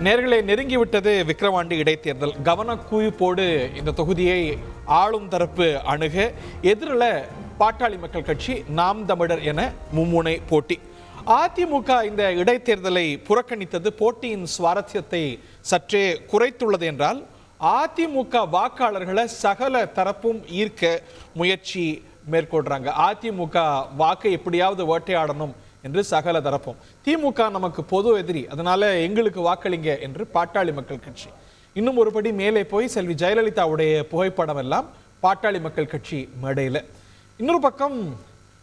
நேர்களை நெருங்கிவிட்டது விக்கிரவாண்டி இடைத்தேர்தல். கவனக்குவிப்போடு இந்த தொகுதியை ஆளும் தரப்பு அணுக, எதிரில் பாட்டாளி மக்கள் கட்சி, நாம் தமிழர் என மும்முனை போட்டி. அதிமுக இந்த இடைத்தேர்தலை புறக்கணித்தது போட்டியின் சுவாரஸ்யத்தை சற்றே குறைத்துள்ளது என்றால், அதிமுக வாக்காளர்களை சகல தரப்பும் ஈர்க்க முயற்சி மேற்கொள்றாங்க. அதிமுக வாக்கை எப்படியாவது வேட்டையாடணும் என்று சகல தரப்பும். திமுக நமக்கு பொது எதிரி, அதனால எங்களுக்கு வாக்களிங்க என்று பாட்டாளி மக்கள் கட்சி. இன்னும் ஒருபடி மேலே போய் செல்வி ஜெயலலிதாவுடைய புகைப்படம் எல்லாம் பாட்டாளி மக்கள் கட்சி மேடையில். இன்னொரு பக்கம்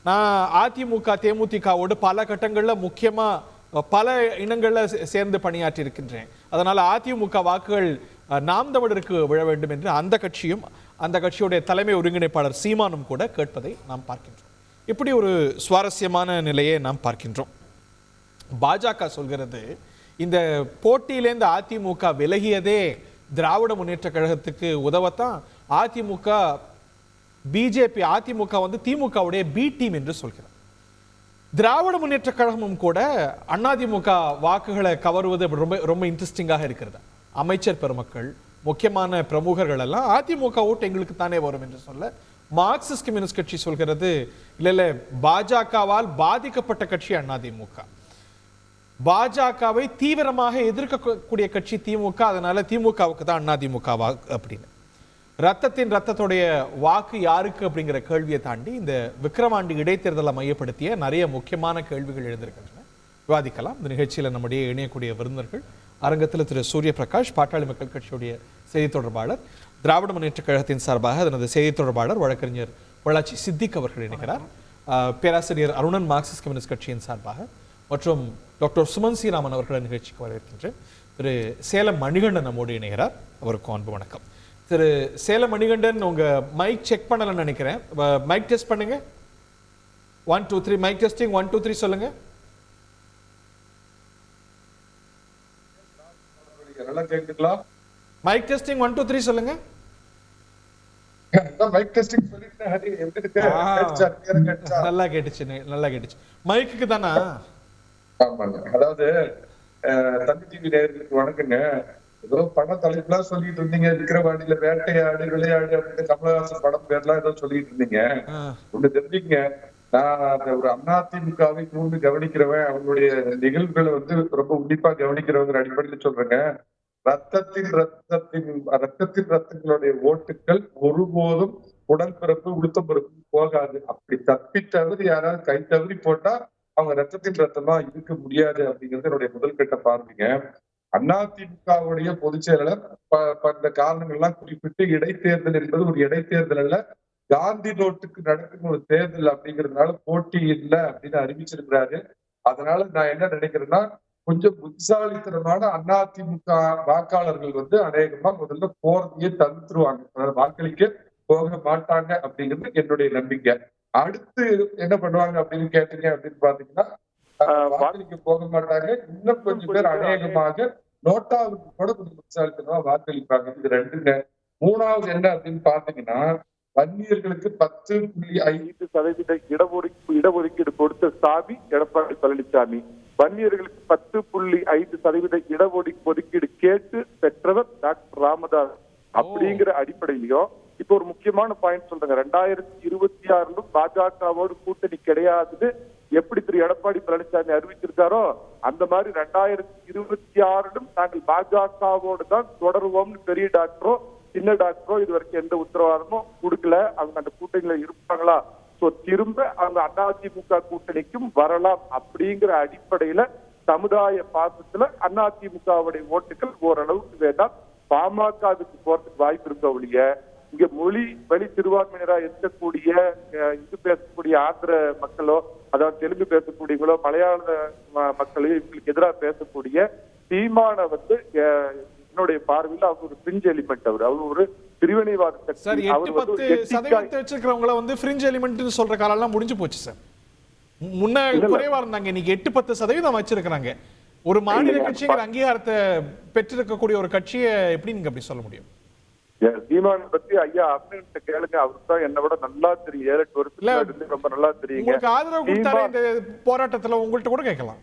நான் அதிமுக தேமுதிகவோடு பல கட்டங்களில் முக்கியமாக பல இனங்களில் சேர்ந்து பணியாற்றி இருக்கின்றேன். அதனால் அதிமுக வாக்குகள் நாம் தமிழருக்கு விழ வேண்டும் என்று அந்த கட்சியும் அந்த கட்சியுடைய தலைமை ஒருங்கிணைப்பாளர் சீமானும் கூட கேட்பதை நாம் பார்க்கின்றோம். இப்படி ஒரு சுவாரஸ்யமான நிலையை நாம் பார்க்கின்றோம். பாஜக சொல்கிறது, இந்த போட்டியிலேருந்து அதிமுக விலகியதே திராவிட முன்னேற்ற கழகத்துக்கு உதவத்தான். அதிமுக பிஜேபி அதிமுக திமுகவுடைய பி டீம் என்று சொல்கிறார். திராவிட முன்னேற்ற கழகமும் கூட அதிமுக வாக்குகளை கவருவது ரொம்ப ரொம்ப இன்ட்ரெஸ்டிங்காக இருக்கிறது. அமைச்சர் பெருமக்கள், முக்கியமான பிரமுகர்கள் எல்லாம் அதிமுக ஓட்டு எங்களுக்கு தானே வரும் என்று சொல்ல, மார்க்சிஸ்ட் கம்யூனிஸ்ட் கட்சி சொல்கிறது, இல்ல பாஜகவால் பாதிக்கப்பட்ட கட்சி அதிமுக, பாஜகவை தீவிரமாக எதிர்க்கக்கூடிய கட்சி திமுக, அதனால திமுகவுக்கு தான் அதிமுக அப்படின்னு. ரத்தத்துடைய வாக்கு யாருக்கு அப்படிங்கிற கேள்வியை தாண்டி இந்த விக்கிரவாண்டி இடைத்தேர்தலை மையப்படுத்திய நிறைய முக்கியமான கேள்விகள் எழுந்திருக்கின்றன. விவாதிக்கலாம். இந்த நிகழ்ச்சியில் நம்முடைய இணையக்கூடிய விருந்தினர்கள், அரங்கத்தில் திரு சூரிய பிரகாஷ், பாட்டாளி மக்கள் கட்சியுடைய செய்தி தொடர்பாளர், திராவிட முன்னேற்ற கழகத்தின் சார்பாக அதனது செய்தி தொடர்பாளர் வழக்கறிஞர் பொள்ளாச்சி சித்திக் அவர்கள் இணைக்கிறார். பேராசிரியர் அருணன் மார்க்சிஸ்ட் கம்யூனிஸ்ட் கட்சியின் சார்பாக, மற்றும் டாக்டர் சுமன் ஸ்ரீராமன் அவர்களை நிகழ்ச்சிக்கு வரவேற்கின்றேன். திரு சேலம் மணிகண்டன் நம்மோடு இணைகிறார். அவருக்கும் அன்பு வணக்கம். திரு சேலம் மணிகண்டன், உங்க மைக் செக் பண்ணலன்னு நினைக்கிறேன். மைக் டெஸ்ட் பண்ணுங்க. 1 2 3 மைக் டெஸ்டிங். 1 2 3 சொல்லுங்க. நல்லா கேக்குதுங்களா? மைக் டெஸ்டிங் 1 2 3 சொல்லுங்க. மைக் டெஸ்டிங் சொல்லிட்டேன். ஹரி எப்படி இருக்கு? நல்லா கேட்டுச்சு, நல்லா கேட்டுச்சு. மைக்குக்கு தானா? ஆமாங்க. அதாவது தந்தி டிவி நேயர்களுக்கு வணக்கங்க. ஏதோ பட தலைப்புலாம் சொல்லிட்டு இருந்தீங்க, விக்கிரவாண்டியில வேட்டையாடு விளையாடு அப்படின்னு கமலஹாசன் படம் பேர்லாம் ஏதோ சொல்லிட்டு இருந்தீங்க. ஒண்ணு தெரிஞ்சுங்க, நான் அந்த ஒரு அதிமுகவை கூர்ந்து கவனிக்கிறவன், அவங்களுடைய நிகழ்வுகளை ரொம்ப உன்னிப்பா கவனிக்கிறவங்க அடிப்படையில் சொல்றேங்க. ரத்தங்களுடைய ஓட்டுகள் ஒருபோதும் உடன்பிறப்பு உளுத்தம்பிறப்பு போகாது. அப்படி தப்பி தவறி யாராவது கை தவறி போட்டா அவங்க ரத்தமா இருக்க முடியாது அப்படிங்கிறது என்னுடைய முதல் கட்ட பார்வைங்க. அதிமுகவுடைய பொதுச் செயலாளர் இந்த காரணங்கள் எல்லாம் குறிப்பிட்டு, இடைத்தேர்தல் என்பது ஒரு இடைத்தேர்தல் அல்ல, காந்தி நோட்டுக்கு நடக்கும் ஒரு தேர்தல் அப்படிங்கிறதுனால போட்டி இல்லை அப்படின்னு அறிவிச்சிருக்கிறாரு. அதனால நான் என்ன நினைக்கிறேன்னா, கொஞ்சம் புத்திசாலித்தனமான அதிமுக வாக்காளர்கள் அநேகமா முதல்ல போறதையே தவிர்த்துருவாங்க, அதாவது வாக்களிக்க போக மாட்டாங்க அப்படிங்கிறது என்னுடைய நம்பிக்கை. அடுத்து என்ன பண்ணுவாங்க அப்படின்னு கேட்டீங்க அப்படின்னு பாத்தீங்கன்னா, வாக்களிக்க போக மாட்டாங்க. இன்னும் கொஞ்சம் பேர் அநேகமாக நோட்டாவுக்கு கூட கொஞ்சம் புத்திசாலித்தனமா வாக்களிப்பாங்க. இது ரெண்டுங்க. மூணாவது என்ன அப்படின்னு பாத்தீங்கன்னா, வன்னியர்களுக்கு 10.5% இடஒதுக்கீடு கொடுத்த சாமி எடப்பாடி பழனிசாமி, வன்னியர்களுக்கு 10.5% இடஒதுக்கீடு கேட்டு பெற்றவர் டாக்டர் ராமதாஸ் அப்படிங்கிற அடிப்படையிலையும் இப்ப ஒரு முக்கியமான பாயிண்ட் சொல்றாங்க. 2026 பாஜகவோடு கூட்டணி கிடையாதுன்னு எப்படி திரு எடப்பாடி பழனிசாமி அறிவிச்சிருக்காரோ, அந்த மாதிரி 2026 நாங்கள் பாஜகவோடு தான் தொடருவோம்னு பெரிய டாக்டரோ சின்ன டாக்டரோ இது வரைக்கும் எந்த உத்தரவாதமும் கொடுக்கல. அவங்க அந்த கூட்டணியில இருப்பாங்களா, சோ திரும்ப அவங்க அதிமுக கூட்டணிக்கும் வரலாம் அப்படிங்கிற அடிப்படையில சமுதாய பாசத்துல அதிமுகவுடைய ஓட்டுகள் ஓரளவுக்கு வேண்டாம் பாமகவுக்கு போறதுக்கு வாய்ப்பு இருக்க ஒழிய, இங்க மொழி வழி சிறுபான்மையினரா இருக்கக்கூடிய இது பேசக்கூடிய ஆந்திர மக்களோ, அதாவது தெலுங்கு பேசக்கூடியவங்களோ, மலையாள மக்களையோ இவங்களுக்கு எதிராக பேசக்கூடிய சீமான என்னுடைய பார்வையில் அவர் ஒரு பிரிஞ்ச் எலிமெண்ட். அவர் ஒரு பிரிவினைவாத சக்தி. 8-10% வச்சிருக்கிறவங்கள பிரிஞ்ச் எலிமெண்ட் சொல்ற காலம் எல்லாம் முடிஞ்சு போச்சு சார். முன்ன குறைவா இருந்தாங்க, இன்னைக்கு 8-10% வச்சிருக்கிறாங்க. ஒரு மாநில கட்சிங்கிற அங்கீகாரத்தை பெற்றிருக்கக்கூடிய ஒரு கட்சியை எப்படி நீங்க அப்படி சொல்ல முடியும்? சீமான் பத்தி ஐயா அண்ணன் கேளுங்க, அவருக்கு தான் என்ன விட நல்லா தெரியும். 7-8 வருஷத்துல ரொம்ப நல்லா தெரியுங்க. ஆதரவு கொடுத்தாரு இந்த போராட்டத்துல, உங்கள்ட்ட கூட கேட்கலாம்.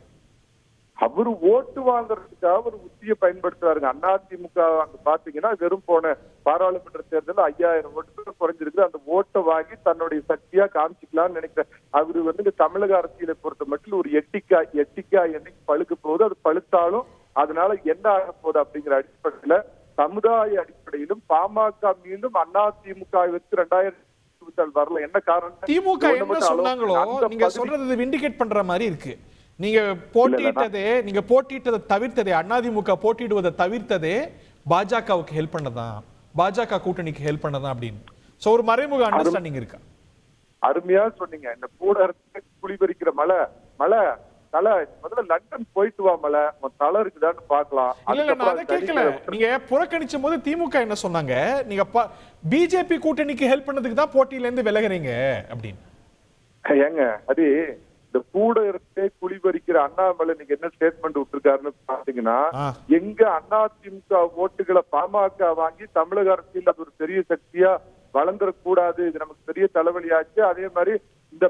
அவரு ஓட்டு வாங்குறதுக்காக ஒரு உத்தியை பயன்படுத்துறாருங்க. அதிமுக அங்க பாத்தீங்கன்னா வெறும் போன பாராளுமன்ற தேர்தல் 5000 ஓட்டுகள் குறைஞ்சிருக்கு. அந்த ஓட்டை வாங்கி தன்னுடைய சக்தியா காமிச்சிக்கலாம்னு நினைக்கிறேன். அவரு வந்து இந்த தமிழக அரசியலை பொறுத்த மட்டும் ஒரு எட்டிக்காய் என்னைக்கு பழுக்க போகுது, அது பழுத்தாலும் அதனால என்ன ஆக போகுது அப்படிங்கிற அடிப்படையில சமுதாய அடிப்படையிலும் பாமக மீண்டும் அதிமுகவிற்கு 2024 வரல. என்ன காரணம்? திமுக என்ன சொன்னாங்களோ நீங்க சொல்றது விண்டிகேட் பண்ற மாதிரி இருக்கு. நீங்க போட்டியிட்டதை தவிர்த்ததே, அதிமுக போட்டியிடுவதை தவிர்த்ததே பாஜகவுக்கு ஹெல்ப் பண்ணதான், பாஜக கூட்டணிக்கு ஹெல்ப் பண்ணதான் அப்படின்னு. சோ ஒரு மறைமுக அண்டர்ஸ்டாண்டிங் இருக்கா? அருமையா சொன்னீங்க. இந்த கூட குளிபறிக்கிற மலை தலை முதல்ல லண்டன் போயிட்டு வா மலை, தலை இருக்குதான்னு பாக்கலாம். நீங்க புறக்கணிச்ச போது திமுக என்ன சொன்னாங்க, நீங்க பிஜேபி கூட்டணிக்கு ஹெல்ப் பண்ணதுக்கு தான் போட்டியில இருந்து விலகுறீங்க அப்படின்னு. ஏங்க அது இந்த கூட இருந்தே குளிபறிக்கிற அண்ணாமலை நீங்க என்ன ஸ்டேட்மெண்ட் விட்டுருக்காருன்னு பாத்தீங்கன்னா, எங்க அதிமுக ஓட்டுகளை பாமக வாங்கி தமிழக அரசியல் அது ஒரு பெரிய சக்தியா வளர்ந்துடக்கூடாது, இது நமக்கு பெரிய தலைவலியாச்சு. அதே மாதிரி இந்த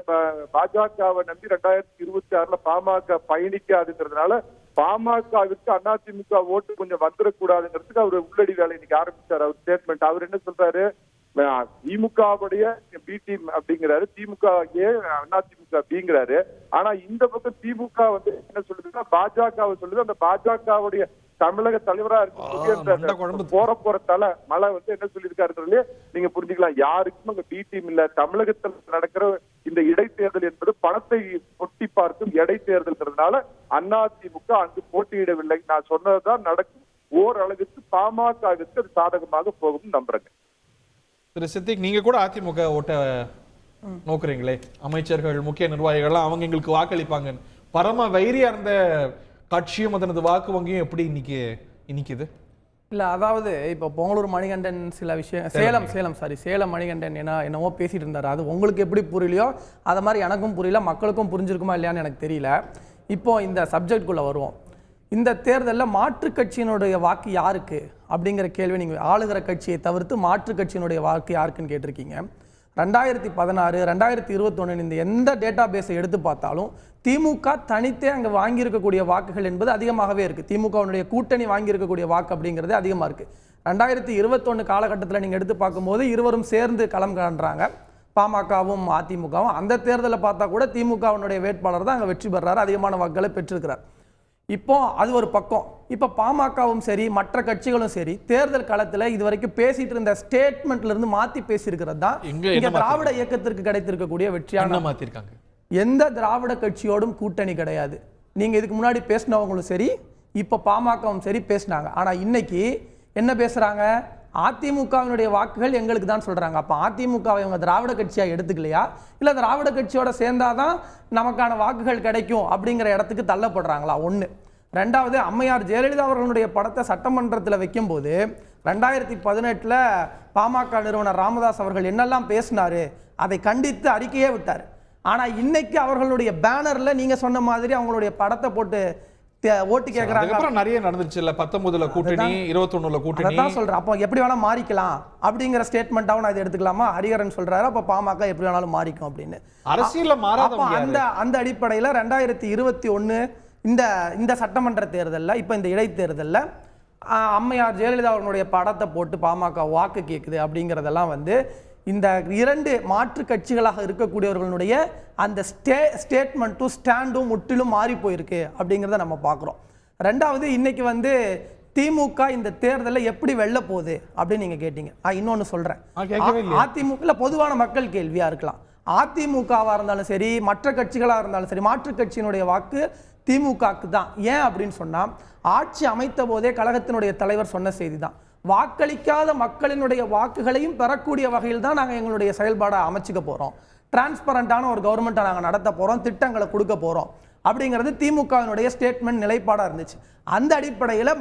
பாஜகவை நம்பி 2026 பாமக பயணிக்காதுங்கிறதுனால பாமகவிற்கு அதிமுக ஓட்டு கொஞ்சம் வந்துடக்கூடாதுங்கிறதுக்கு அவர் உள்ளடி வேலை இன்னைக்கு ஆரம்பிச்சாரு. அவர் ஸ்டேட்மெண்ட் அவர் என்ன சொல்றாரு, திமுகவுடைய பி டீம் அப்படிங்கிறாரு, திமுக அதிமுக பிங்கிறாரு. ஆனா இந்த பக்கம் திமுக வந்து என்ன சொல்லுதுன்னா பாஜகவை சொல்லுது. அந்த பாஜகவுடைய தமிழக தலைவரா இருக்கு போற தலை மலை வந்து என்ன சொல்லியிருக்காரு நீங்க புரிஞ்சுக்கலாம். யாருக்கும் அங்க பி டீம் இல்ல. தமிழகத்தில் நடக்கிற இந்த இடைத்தேர்தல் என்பது பணத்தை ஒட்டி பார்க்கும் இடைத்தேர்தல்ங்கிறதுனால அதிமுக அங்கு போட்டியிடவில்லை. நான் சொன்னதுதான் நடக்கும். ஓரளவுக்கு பாமகவிற்கு அது சாதகமாக போகும் நம்புறேங்க. திரு சித்திக், நீங்க கூட அதிமுக ஓட்ட நோக்குறீங்களே, அமைச்சர்கள் முக்கிய நிர்வாகிகள்லாம் அவங்க எங்களுக்கு வாக்களிப்பாங்க, பரம வைரியா இருந்த கட்சியும் அதனது வாக்கு வங்கியும் எப்படி இன்னைக்குது? இல்லை, அதாவது இப்போ பொங்கலூர் மணிகண்டன் சில விஷயம், சேலம் மணிகண்டன் என்னவோ பேசிட்டு இருந்தாரு. அது உங்களுக்கு எப்படி புரியலையோ அதை மாதிரி எனக்கும் புரியல, மக்களுக்கும் புரிஞ்சிருக்குமா இல்லையான்னு எனக்கு தெரியல. இப்போ இந்த சப்ஜெக்டுக்குள்ள வருவோம். இந்த தேர்தலில் மாற்றுக் கட்சியினுடைய வாக்கு யாருக்கு அப்படிங்கிற கேள்வி நீங்கள் ஆளுகிற கட்சியை தவிர்த்து மாற்றுக் கட்சியினுடைய வாக்கு யாருக்குன்னு கேட்டிருக்கீங்க. 2016, 2021 இந்த எந்த டேட்டா பேஸை எடுத்து பார்த்தாலும் திமுக தனித்தே அங்கே வாங்கியிருக்கக்கூடிய வாக்குகள் என்பது அதிகமாகவே இருக்குது. திமுகவுடைய கூட்டணி வாங்கியிருக்கக்கூடிய வாக்கு அப்படிங்கிறது அதிகமாக இருக்குது. 2021 காலகட்டத்தில் நீங்கள் எடுத்து பார்க்கும்போது இருவரும் சேர்ந்து களம் காண்றாங்க, பாமகவும் அதிமுகவும். அந்த தேர்தலை பார்த்தா கூட திமுகவுடைய வேட்பாளர் தான் அங்கே வெற்றி பெறாரு, அதிகமான வாக்குகளை பெற்றிருக்கிறார். இப்போ அது ஒரு பக்கம். இப்போ பாமகவும் சரி மற்ற கட்சிகளும் சரி தேர்தல் களத்தில் இதுவரைக்கும் பேசிட்டு இருந்த ஸ்டேட்மெண்ட்ல இருந்து மாத்தி பேசியிருக்கிறது தான் இங்க திராவிட இயக்கத்திற்கு கிடைத்திருக்கக்கூடிய வெற்றியான மாத்திருக்காங்க. எந்த திராவிட கட்சியோடும் கூட்டணி கிடையாது. நீங்க இதுக்கு முன்னாடி பேசினவங்களும் சரி இப்ப பாமகவும் சரி பேசினாங்க. ஆனா இன்னைக்கு என்ன பேசுறாங்க, அதிமுகவினுடைய வாக்குகள் எங்களுக்கு தான் சொல்றாங்க. அப்ப அதிமுகவை இவங்க திராவிட கட்சியா எடுத்துக்கலையா, இல்ல திராவிட கட்சியோட சேர்ந்தாதான் நமக்கான வாக்குகள் கிடைக்கும் அப்படிங்கிற இடத்துக்கு தள்ளப்படுறாங்களா? ஒண்ணு. ரெண்டாவது, அம்மையார் ஜெயலலிதா அவர்களுடைய படத்தை சட்டமன்றத்தில் வைக்கும் போது 2018 பாமக நிறுவனர் ராமதாஸ் அவர்கள் என்னெல்லாம் பேசினாரு அதை கண்டித்து அறிக்கையே விட்டார். ஆனா இன்னைக்கு அவர்களுடைய பேனர்ல நீங்க சொன்ன மாதிரி அவங்களுடைய படத்தை போட்டு ஓட்டு கேக்குறாங்க. அப்புறம் நிறைய நடந்துச்சு இல்ல, 19ல கூட்டணி, 21ல கூட்டணி. அதான் சொல்றேன். அப்போ எப்படி வேணா மாறிக்கலாம் அப்படிங்கிற ஸ்டேட்மெண்டாவும் நான் இதை எடுத்துக்கலாமா? ஹரிஹரன் சொல்றாரு அப்ப பாமக எப்படி வேணாலும் மாறிக்கும் அப்படின்னு. அரசியல்ல மாறாத அந்த அடிப்படையில 2021 இந்த சட்டமன்ற தேர்தலில் இப்ப இந்த இடைத்தேர்தலில் அம்மையார் ஜெயலலிதா அவர்களுடைய படத்தை போட்டு பாமக வாக்கு கேட்குது அப்படிங்கிறதெல்லாம் வந்து இந்த இரண்டு மாற்று கட்சிகளாக இருக்கக்கூடியவர்களுடைய அந்த ஸ்டேட்மெண்ட்டும் ஸ்டாண்டும் முற்றிலும் மாறி போயிருக்கு அப்படிங்கிறத நம்ம பார்க்குறோம். ரெண்டாவது, இன்னைக்கு வந்து திமுக இந்த தேர்தலில் எப்படி வெல்ல போகுது அப்படின்னு நீங்க கேட்டீங்க. இன்னொன்னு சொல்றேன், அதிமுக பொதுவான மக்கள் கேள்வியா இருக்கலாம். அதிமுகவா இருந்தாலும் சரி மற்ற கட்சிகளாக இருந்தாலும் சரி மாற்று கட்சியினுடைய வாக்கு திமுகக்கு தான். ஏன் அப்படின்னு சொன்னா, ஆட்சி அமைத்த போதே கழகத்தினுடைய தலைவர் சொன்ன செய்தி தான், வாக்களிக்காத மக்களினுடைய வாக்குகளையும் பெறக்கூடிய வகையில் தான் நாங்கள் எங்களுடைய செயல்பாடை அமைச்சுக்க போகிறோம், டிரான்ஸ்பரண்டான ஒரு கவர்மெண்ட்டை நாங்கள் நடத்த போகிறோம், திட்டங்களை கொடுக்க போகிறோம் அப்படிங்கிறது திமுகவினுடைய ஸ்டேட்மெண்ட் நிலைப்பாடாக இருந்துச்சு. அந்த அடிப்படையில்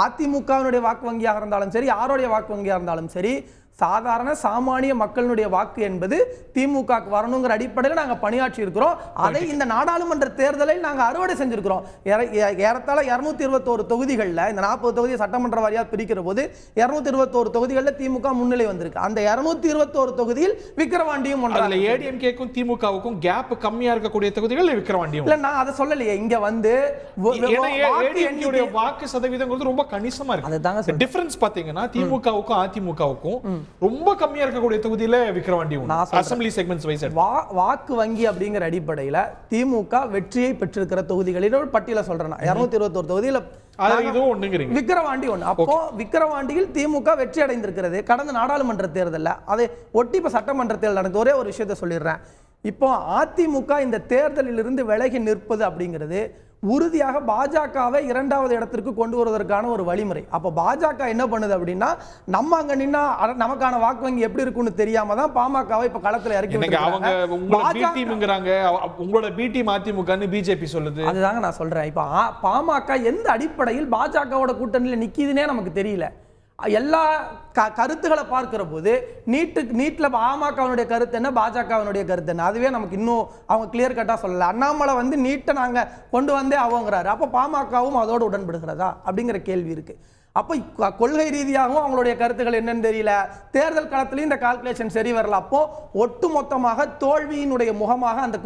அதிமுகவினுடைய வாக்கு வங்கியாக இருந்தாலும் சரி யாருடைய வாக்கு வங்கியாக இருந்தாலும் சரி சாதாரண சாமானிய மக்களுடைய வாக்கு என்பது திமுகவுக்கு வரணுங்கிற அடிப்படையில் நாங்கள் பணியாற்றி இருக்கிறோம். அதை இந்த நாடாளுமன்ற தேர்தலில் நாங்கள் அறுவடை செஞ்சிருக்கிறோம். ஏறத்தாழ 221 தொகுதிகளில் இந்த 40 தொகுதி சட்டமன்ற வாரியாக பிரிக்கிற போது 221 தொகுதிகளில் திமுக முன்னிலை வந்திருக்கு. அந்த 221 தொகுதியில் விக்கிரவாண்டியும் ஒன்றாக. ஏடிஎம்கேக்கும் திமுகவுக்கும் கேப் கம்மியா இருக்கக்கூடிய தொகுதிகள் விக்கிரவாண்டியும். இல்லை, நான் அதை சொல்லலையே இங்க வந்து வாக்கு சதவீதம் ரொம்ப கணிசமா இருக்கு. டிஃபரன்ஸ் பாத்தீங்கன்னா திமுகவுக்கும் அதிமுகவுக்கும் ரொம்ப கம்மியா இருக்கக்கூடிய தொகுதியில விக்கிரவாண்டி அசெம்பிளி செக்மெண்ட்ஸ் வைஸ் வாக்கு வங்கி அப்படிங்கிற அடிப்படையில திமுக வெற்றியை பெற்றிருக்கிற தொகுதிகளில் ஒரு பட்டியலை சொல்றேன். 221 தொகுதியில விக்கிரவாண்டி ஒண்ணு. அப்போ விக்கிரவாண்டியில் திமுக வெற்றி அடைந்திருக்கிறது கடந்த நாடாளுமன்ற தேர்தலில். அதை ஒட்டி இப்ப சட்டமன்ற தேர்தல் நடந்த ஒரே ஒரு விஷயத்தை சொல்லிடுறேன். இப்போ அதிமுக இந்த தேர்தலில் இருந்து விலகி நிற்பது அப்படிங்கிறது உறுதியாக பாஜகவை 2வது இடத்திற்கு கொண்டு வருவதற்கான ஒரு வழிமுறை. அப்போ பாஜக என்ன பண்ணுது அப்படின்னா, நம்ம அங்க நின்னா நமக்கான வாக்கு வங்கி எப்படி இருக்குன்னு தெரியாம தான் பாமகவை இப்ப களத்துல இறக்கி அவங்க உங்களோட பி டீம் அதிமுகன்னு பிஜேபி சொல்லுது. அதுதாங்க நான் சொல்றேன். இப்ப பாமக எந்த அடிப்படையில் பாஜகவோட கூட்டணியில நிக்குதுன்னே நமக்கு தெரியல. எல்லா கருத்துக்களை பார்க்கிற போது நீட்ல பாமகவினுடைய கருத்து என்ன, பாஜகவினுடைய கருத்து என்ன, அதுவே நமக்கு இன்னும் அவங்க கிளியர் கட்டா சொல்லல. அண்ணாமலை வந்து நீட்டை நாங்க கொண்டு வந்தே அவங்கிறாரு. அப்ப பாமகவும் அதோடு உடன்படுகிறதா அப்படிங்கிற கேள்வி இருக்கு. அப்போ கொள்கை ரீதியாகவும் அவங்களுடைய கருத்துக்கள் என்னன்னு தெரியல. தேர்தல் களத்திலையும் இந்த கால்குலேஷன் சரி வரல. அப்போ ஒட்டுமொத்தமாக தோல்வியினுடைய முகமாக அந்த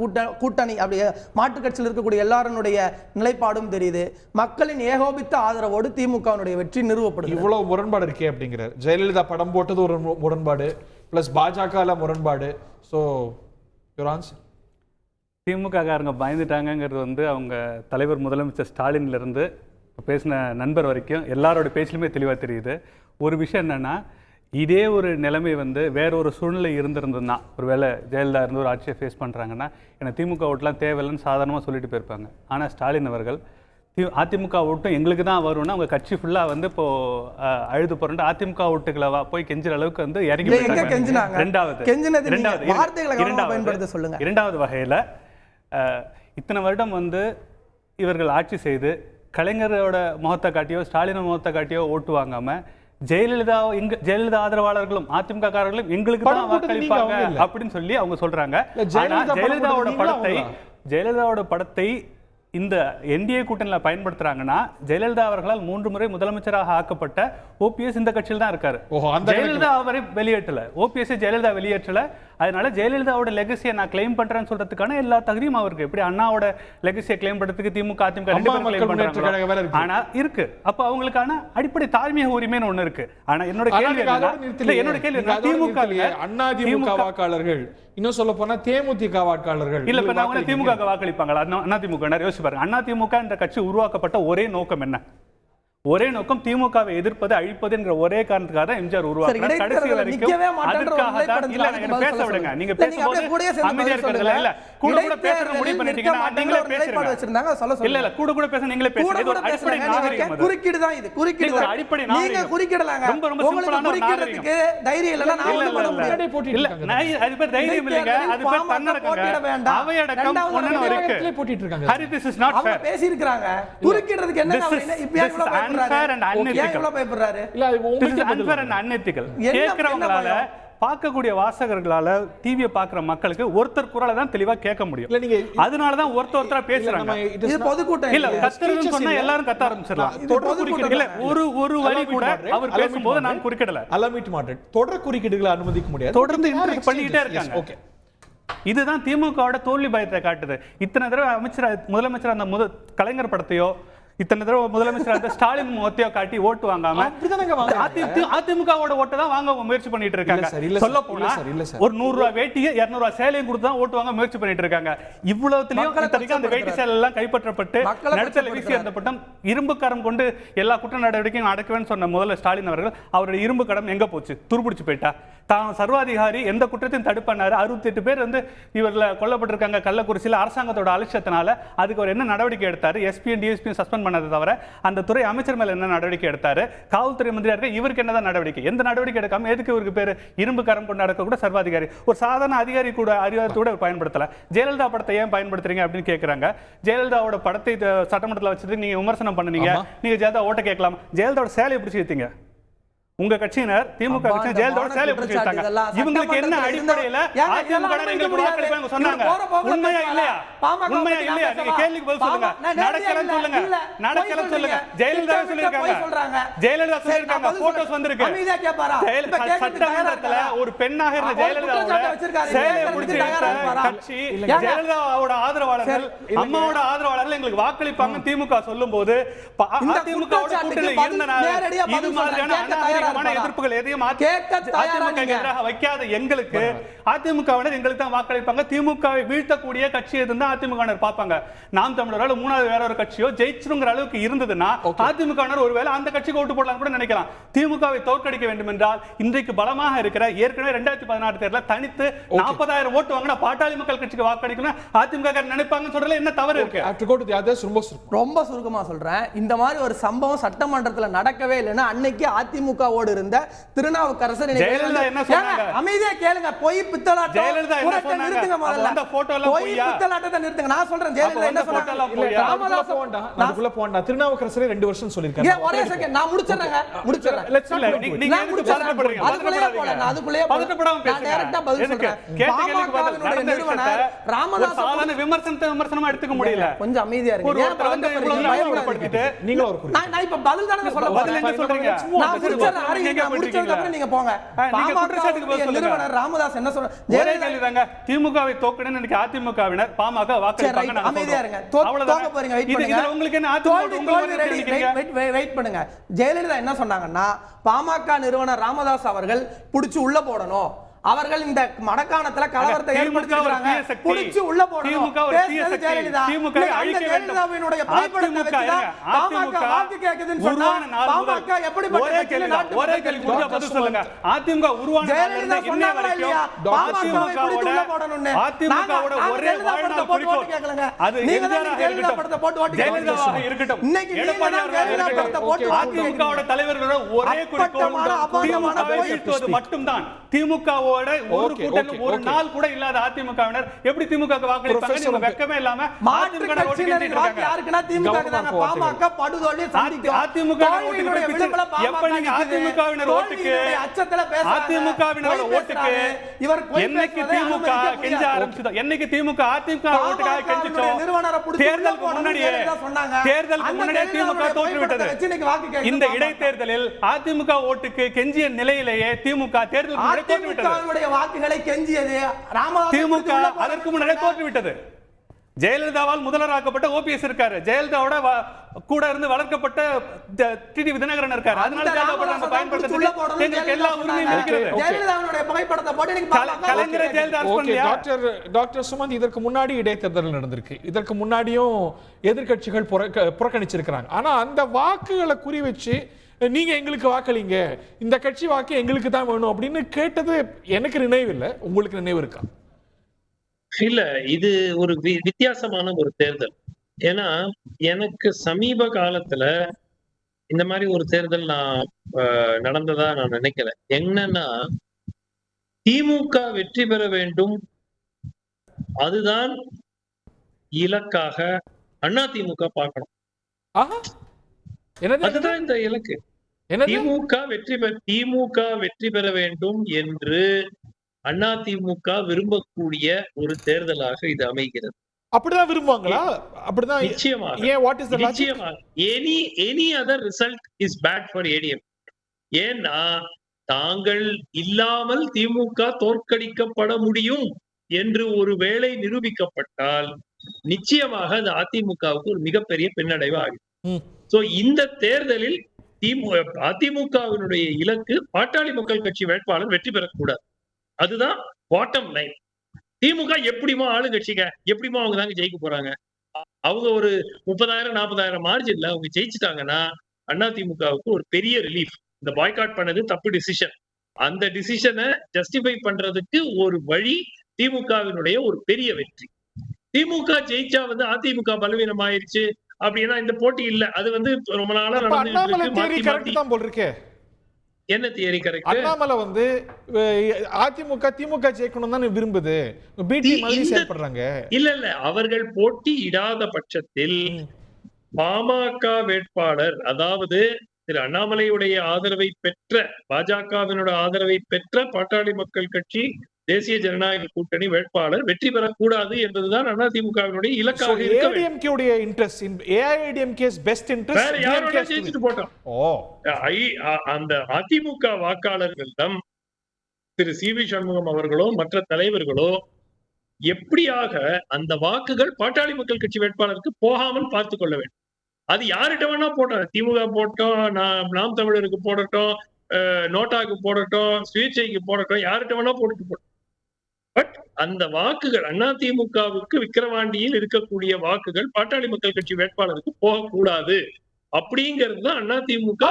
கூட்டணி அப்படியே மாற்றுக் கட்சியில் இருக்கக்கூடிய எல்லாருடைய நிலைப்பாடும் தெரியுது. மக்களின் ஏகோபித்த ஆதரவோடு திமுகவினுடைய வெற்றி நிறுவப்படுது. இவ்வளவு முரண்பாடு இருக்கே அப்படிங்கிறார். ஜெயலலிதா படம் போட்டது ஒரு முரண்பாடு, பிளஸ் பாஜக முரண்பாடு. ஸோ திமுக காரங்க பயந்துட்டாங்கிறது வந்து அவங்க தலைவர் முதலமைச்சர் ஸ்டாலின்ல இருந்து பேசின நண்பர் வரைக்கும் எல்லாரோட பேச்சிலுமே தெளிவாக தெரியுது. ஒரு விஷயம் என்னன்னா, இதே ஒரு நிலைமை வந்து வேற ஒரு சூழ்நிலை இருந்திருந்ததுன்னா, ஒரு வேளை ஜெயலலிதா இருந்து ஒரு ஆட்சியை ஃபேஸ் பண்ணுறாங்கன்னா, ஏன்னா திமுக ஓட்டெலாம் தேவையில்லைன்னு சாதாரணமாக சொல்லிட்டு போயிருப்பாங்க. ஆனால் ஸ்டாலின் அவர்கள் அதிமுக ஓட்டும் எங்களுக்கு தான் வரும்னா அவங்க கட்சி ஃபுல்லாக வந்து இப்போ அழுது புரண்டு அதிமுக ஓட்டுகளை போய் கெஞ்சுற அளவுக்கு வந்து இறங்கி இரண்டாவது வகையில் இத்தனை வருடம் வந்து இவர்கள் ஆட்சி செய்து கலைஞரோட முகத்தை காட்டியோ ஸ்டாலின் முகத்தை காட்டியோ ஓட்டு வாங்காம ஜெயலலிதா ஆதரவாளர்களும் அதிமுக காரர்களும் எங்களுக்கு தான் வாக்களிப்பாங்க அப்படின்னு சொல்லி அவங்க சொல்றாங்க. ஜெயலலிதாவோட படத்தை இந்த என்டிஏ கூட்டணியில் பயன்படுத்துறாங்கன்னா, ஜெயலலிதா அவர்களால் 3 முறை முதலமைச்சராக ஆக்கப்பட்ட ஓபிஎஸ் இந்த கட்சியில் தான் இருக்காரு. ஜெயலலிதா அவரை வெளியேற்றல, ஓபிஎஸ் ஜெயலலிதா வெளியேற்றல. அதனால ஜெயலலிதாவோட லெகசியை நான் கிளைம் பண்றேன்னு சொல்றதுக்கான எல்லா தகுதியும் அவருக்கு. எப்படி அண்ணாவோட லெகசியை கிளைம் பண்றதுக்கு திமுக அதிமுக ஆனா இருக்கு. அப்ப அவங்களுக்கான அடிப்படை தார்மீக உரிமைன்னு ஒண்ணு இருக்கு. ஆனா என்னோட கேள்வி அதிமுக வாக்காளர்கள், இன்னும் சொல்ல போனா தேமுதிக வாக்காளர்கள் இல்ல, இப்ப நான் திமுக வாக்களிப்பாங்களா? அதிமுக யோசிச்சு பாருங்க. அதிமுக என்ற கட்சி உருவாக்கப்பட்ட ஒரே நோக்கம் என்ன? ஒரே நோக்கம் திமுகவை எதிர்ப்பது, அழிப்பது என்கிற ஒரே காரணத்துக்காக தான் எம்ஜிஆர் உருவாக்கினார். கடைசி வரைக்கும் அதுக்காக தான். இல்ல, நீங்க பேச விடுங்க. நீங்க பேசும்போது அமைதியா இருக்கிறதுல இல்ல, கூட கூட பேச முடிவு பண்ணிட்டீங்கன்னா நீங்களே பேசுறீங்க. இல்ல கூட பேச நீங்களே பேசுறீங்க. இது ஒரு அடிப்படை நாகரிகம். குறுக்கீடு தான் இது. குறுக்கீடு ஒரு அடிப்படை நாகரிகம். நீங்க குறுக்கிடலாங்க. ரொம்ப சிம்பிளான நாகரிகம். தைரியம் இல்லனா நான் வந்து பண்ண முடியாது. இல்ல, அது பேர் தைரியம் இல்லங்க. அது பேர் தன்னடக்கம். அவையடக்கம் ஒண்ணு இருக்கு. போட்டிட்டு இருக்காங்க. Hari, this is not fair. பேசி இருக்காங்க. குறுக்கிடுறதுக்கு என்ன இப்ப எவ்வளவு பார்க்கக்கூடிய வாசகர்களால, டிவியை பார்க்கிற மக்களுக்கு ஒருத்தர் குரலை தான் தெளிவா கேட்க முடியும். அதனாலதான் ஒருத்தரா பேசுறாங்க. இது பொதுக்கூட்டம் இல்ல, கத்துறதுன்னு சொன்னா எல்லாரும் கத்த ஆரம்பிச்சிடலாம். இல்ல, ஒரு வரி கூட அவர் பேசும்போது நான் குறுக்கிடல. அலமிட் மாட்டேன். தொடர் குறுக்கீடுகளை அனுமதிக்க முடியாது. தொடர்ந்து பண்ணிக்கிட்டே இருக்காங்க. ஓகே, இதுதான் திமுகவோட தோல்வி பயத்தை காட்டுது. இத்தனை தடவை முதலமைச்சர் அந்த கலைஞர் படத்தையோ, இத்தனை தடவை முதலமைச்சர் அந்த ஸ்டாலின் முகத்தையோ காட்டி ஓட்டு வாங்காம அதிமுகவோட ஓட்டை தான் வாங்க முயற்சி பண்ணிட்டு இருக்காங்க. சொல்ல போனா ஒரு 100 ரூபாய் வேட்டியை 200 ரூபாய் சேலையும் கொடுத்து தான் ஓட்டு வாங்க முயற்சி பண்ணிட்டு இருக்காங்க. இவ்வளவுலயும் அந்த வேட்டி சேலை எல்லாம் கைப்பற்றப்பட்டு நடுத்தல வீசி எறியப்பட்ட இரும்பு கரம் கொண்டு எல்லா குற்ற நடவடிக்கையும் அடக்குவேன்னு சொன்ன முதல்ல ஸ்டாலின் அவர்கள், அவருடைய இரும்பு கடம் எங்க போச்சு? துருப்பிடிச்சு போயிட்டா? தான் சர்வாதிகாரி எந்த குற்றத்தையும் தடுப்பாரு. 68 பேர் வந்து இவர்ல கொல்லப்பட்டிருக்காங்க கள்ளக்குறிச்சியில. அரசாங்கத்தோட அலட்சியத்தினால அதுக்கு அவர் என்ன நடவடிக்கை எடுத்தாரு? எஸ்பியும் டிஎஸ்பியும் சஸ்பெண்ட் பண்ணதை தவிர அந்த துறை அமைச்சர் மேல என்ன நடவடிக்கை எடுத்தாரு? காவல்துறை மந்திரியா இருக்க இவருக்கு என்னதான் நடவடிக்கை? எந்த நடவடிக்கை எடுக்காம எதுக்கு இவருக்கு பேரு இரும்பு கரம் கொண்டு நடக்க கூட சர்வாதிகாரி? ஒரு சாதாரண அதிகாரி கூட அதிகாரத்தோட பயன்படுத்தல. ஜெயலலிதா படத்தை ஏன் பயன்படுத்துறீங்க அப்படின்னு கேட்கிறாங்க. ஜெயலலிதாவோட படத்தை சட்டமன்றத்தில் வச்சதுக்கு நீங்க விமர்சனம் பண்ணுனீங்க, நீங்க ஜெயலலிதா ஓட்ட கேட்கலாம். ஜெயலலிதாவோட சேலையை பிடிச்சி வைத்தீங்க. உங்க கட்சியினர் திமுக கட்சியினர் ஜெயலலிதா சேலை பிடிச்சு வச்சாங்க. இவங்களுக்கு என்ன அடிப்படையில அதிமுக எங்களுக்கு வாக்களிப்பாங்க சொன்னாங்க? உண்மையா இல்லையா? உண்மையா இல்லையா? நீங்க கேள்விக்கு பதில் சொல்லுங்க. நடக்கலன்னு சொல்லுங்க. நடக்கலன்னு சொல்லுங்க. ஜெயலலிதா சொல்லிருக்காங்க. ஜெயலலிதா சொல்லிருக்காங்க. போட்டோஸ் வந்திருக்கு. சட்டமன்றத்துல ஒரு பெண்ணாக இருந்த ஜெயலலிதாவோட சேலை பிடிச்சு கட்சி ஜெயலலிதாவோட ஆதரவாளர்கள் அம்மாவோட ஆதரவாளர்கள் எங்களுக்கு வாக்களிப்பாங்க திமுக சொல்லும் போது அதிமுகவோட கூட்டணியில் இருந்தனால இது மாதிரியான எதிர்ப்புகள் எதையும் எதிராக வைக்காத எங்களுக்கு அதிமுகவினர் எங்களுக்கு தான் வாக்களிப்பாங்க. திமுகவை வீழ்த்தக்கூடிய கட்சி எதுன்னு அதிமுகவினர் பார்ப்பாங்க. நாம் தமிழரால் மூணாவது வேற ஒரு கட்சியோ ஜெயிச்சுங்கிற அளவுக்கு இருந்ததுன்னா அதிமுகவினர் ஒருவேளை அந்த கட்சிக்கு ஓட்டு போடலாம் கூட நினைக்கலாம். திமுகவை தோற்கடிக்க வேண்டும் என்றால் இன்றைக்கு பலமாக இருக்கிற ஏற்கனவே 2016 தேர்தலில் தனித்து 40,000 ஓட்டு வாங்கின பாட்டாளி மக்கள் கட்சிக்கு வாக்களிக்கணும் அதிமுக நினைப்பாங்கன்னு சொல்றதுல என்ன தவறு இருக்கு? ரொம்ப சுருக்கமா சொல்றேன். இந்த மாதிரி ஒரு சம்பவம் சட்டமன்றத்தில் நடக்கவே இல்லைன்னா அன்னைக்கு அதிமுக இருந்த திருநாவுக்கரசர் அமைதியா கேளுங்க. பொய் பித்தலாட்டம் நிறுத்துங்க. முதல்ல பொய் பித்தலாட்டத்தை நிறுத்துங்க. நான் சொல்றேன் ஜெயலலிதா என்ன சொன்னாங்க? திருநாவுக்கரசரே 2 வருஷம் சொல்லிருக்காங்க. ஒரே செகண்ட் நான் முடிச்சிடுறேன். அதுக்குள்ளேயே நான் டைரக்டா பதில் சொல்றேன். பாமகவினுடைய நிறுவனர் ராமதாஸ் விமர்சனமா எடுத்துக்க முடியல. கொஞ்சம் அமைதியா இருங்க. நான் இப்ப பதில் தானே சொல்ல பதில் என்ன சொல்றீங்க? நீங்க போங்க. நிறுவனர் ராமதாஸ் என்ன சொல்றாங்க? திமுகவை தோக்கணும் இன்னைக்கு அதிமுகவினர் பாமக வாக்களிப்பாங்க. அமைதியா இருங்க. தோக்க போறீங்க. வெயிட் பண்ணுங்க. உங்களுக்கு என்ன அதிமுக வெயிட் பண்ணுங்க. ஜெயலலிதா என்ன சொன்னாங்கன்னா பாமக நிறுவனர் ராமதாஸ் அவர்கள் புடிச்சு உள்ள போடணும். அவர்கள் இந்த மடக்காணத்துல கலவரத்தை ஏற்படுத்திட்டாங்க. புடிச்சு உள்ள போடணும். பேசுறது ஜெயலலிதா. ஜெயலலிதாவினுடைய புகைப்படத்தை வச்சு பாமக வாக்கு கேக்குதுன்னு சொன்னா பாமக எப்படிப்பட்ட கட்சி? ஒரே கேள்வி பதில் சொல்லுங்க. அதிமுக உருவான ஜெயலலிதா சொன்னாங்களா இல்லையா பாமகவை புடிச்சு உள்ள போடணும்னு? அதிமுகவோட ஒரே வாழ்நாள் குறிக்கோள் கேக்கலங்க. அது நீங்க ஜெயலலிதா படத்தை போட்டு ஓட்டு ஜெயலலிதாவாக இருக்கட்டும். இன்னைக்கு ஜெயலலிதா படத்தை போட்டு அதிமுகவோட தலைவர்களோட ஒரே குறிக்கோள் திமுகவை வீழ்த்துவது மட்டும்தான். திமுக ஒரு கூட்டணி ஒரு நாள் கூட இல்லாத அதிமுகவினர் எப்படி திமுக வாக்களிப்பாங்க? வெக்கமே இல்லாம அதிமுக யாருக்குன்னா திமுக தாங்க. பாமக படுதோல்வி சந்திக்கும். அதிமுக எப்ப நீங்க அதிமுகவினர் ஓட்டுக்கு அச்சத்துல பேசுறாங்க. அதிமுகவினரோட ஓட்டுக்கு இவர் என்னைக்கு திமுக கெஞ்ச ஆரம்பிச்சதோ என்னைக்கு திமுக அதிமுக ஓட்டுக்காக கெஞ்சிச்சோ தேர்தலுக்கு முன்னாடியே திமுக தோற்றுவிட்டது. இந்த இடைத்தேர்தலில் அதிமுக ஓட்டுக்கு கெஞ்சிய நிலையிலேயே திமுக தேர்தலுக்கு முன்னாடி தோற்றுவிட்டது. வாக்குகளை கெஞ்சியது திமுக அதற்கு முன்னாடி தோற்றுவிட்டது. ஜெயலலிதாவால் முதல்வராக்கப்பட்ட ஓபிஎஸ் இருக்காரு. ஜெயலலிதாவோட கூட இருந்து வளர்க்கப்பட்ட டிடி விதிநகரன் இருக்காரு. அதனால பயன்படுத்த எங்களுக்கு எல்லா உரிமையும் இருக்கிறது. ஜெயலலிதாவுடைய புகைப்படத்தை போட்டு கலைஞரை ஜெயலலிதா டாக்டர் சுமந்த், இதற்கு முன்னாடி இடைத்தேர்தல் நடந்திருக்கு. இதற்கு முன்னாடியும் எதிர்க்கட்சிகள் புறக்கணிச்சிருக்கிறாங்க. ஆனா அந்த வாக்குகளை குறி வச்சு நீங்க எங்களுக்கு வாக்களிங்க, இந்த கட்சி வாக்கு எங்களுக்கு தான் வேணும் அப்படின்னு கேட்டது எனக்கு நினைவு இல்லை. உங்களுக்கு நினைவு இருக்கா? இல்ல, இது ஒரு வித்தியாசமான ஒரு தேர்தல். ஏன்னா எனக்கு சமீப காலத்துல இந்த மாதிரி ஒரு தேர்தல் நான் நடந்ததா நான் நினைக்கல. என்னன்னா திமுக வெற்றி பெற வேண்டும், அதுதான் இலக்காக அதிமுக பார்க்கணும். அதுதான் இந்த இலக்கு. திமுக வெற்றி பெற வேண்டும் என்று அதிமுக விரும்பக்கூடிய ஒரு தேர்தலாக இது அமைகிறது. அப்படிதான் விரும்புவாங்களா? அப்படிதான் நிச்சயமாக. நிச்சயமாக. Any other result is bad for ATM. ஏன்னா தாங்கள் இல்லாமல் திமுக தோற்கடிக்கப்பட முடியும் என்று ஒரு வேளை நிரூபிக்கப்பட்டால் நிச்சயமாக அது அதிமுகவுக்கு ஒரு மிகப்பெரிய பின்னடைவு ஆகும். சோ இந்த தேர்தலில் அதிமுகவினுடைய இலக்கு பாட்டாளி மக்கள் கட்சி வேட்பாளர் வெற்றி பெறக்கூடாது. அதுதான் பாட்டம் லைன். திமுக எப்படிமோ ஆளுங்கட்சிங்க, எப்படிமோ அவங்க தாங்க ஜெயிக்க போறாங்க. அவங்க ஒரு 30,000-40,000 மார்ஜின்ல அவங்க ஜெயிச்சுட்டாங்கன்னா அதிமுகவுக்கு ஒரு பெரிய ரிலீஃப். இந்த பாய்காட் பண்ணது தப்பு டிசிஷன். அந்த டிசிஷனை ஜஸ்டிஃபை பண்றதுக்கு ஒரு வழி திமுகவினுடைய ஒரு பெரிய வெற்றி. திமுக ஜெயிச்சா அதிமுக பலவீனம் ஆயிடுச்சு அப்படின்னா இந்த போட்டி இல்ல. அது ரொம்ப நாளா நடந்துட்டு என்ன தியரி கரெக்ட்? அண்ணாமலை அதிமுக திமுக ஜெயிக்கணும் தான் விரும்புது. இல்ல அவர்கள் போட்டி இடாத பட்சத்தில் பாமக வேட்பாளர், அதாவது திரு அண்ணாமலையுடைய ஆதரவை பெற்ற, பாஜகவினுடைய ஆதரவை பெற்ற பாட்டாளி மக்கள் கட்சி தேசிய ஜனநாயக கூட்டணி வேட்பாளர் வெற்றி பெறக்கூடாது என்பதுதான் அதிமுகவினுடைய இலக்காக இருக்க வேண்டும். AIDMK உடைய interest in AIDMK's best interest வேற யாரோட ஜெயிச்சுட்டு போட்டோம். அந்த அதிமுக வாக்காளர்களிடம் திரு சி.வி. சண்முகம் அவர்களோ மற்ற தலைவர்களோ எப்படியாக அந்த வாக்குகள் பாட்டாளி மக்கள் கட்சி வேட்பாளருக்கு போகாமல் பார்த்துக் கொள்ள வேண்டும். அது யார்கிட்ட வேணா போட்டோம், திமுக போட்டோம், நாம் தமிழருக்கு போடட்டும், நோட்டாக்கு போடட்டும், சுயேட்சைக்கு போடட்டும், யார்கிட்ட வேணா போட்டு பட் அந்த வாக்குகள் அதிமுகவுக்கு விக்கிரவாண்டியில் இருக்கக்கூடிய வாக்குகள் பாட்டாளி மக்கள் கட்சி வேட்பாளருக்கு போகக்கூடாது அப்படிங்கிறது தான் அதிமுக.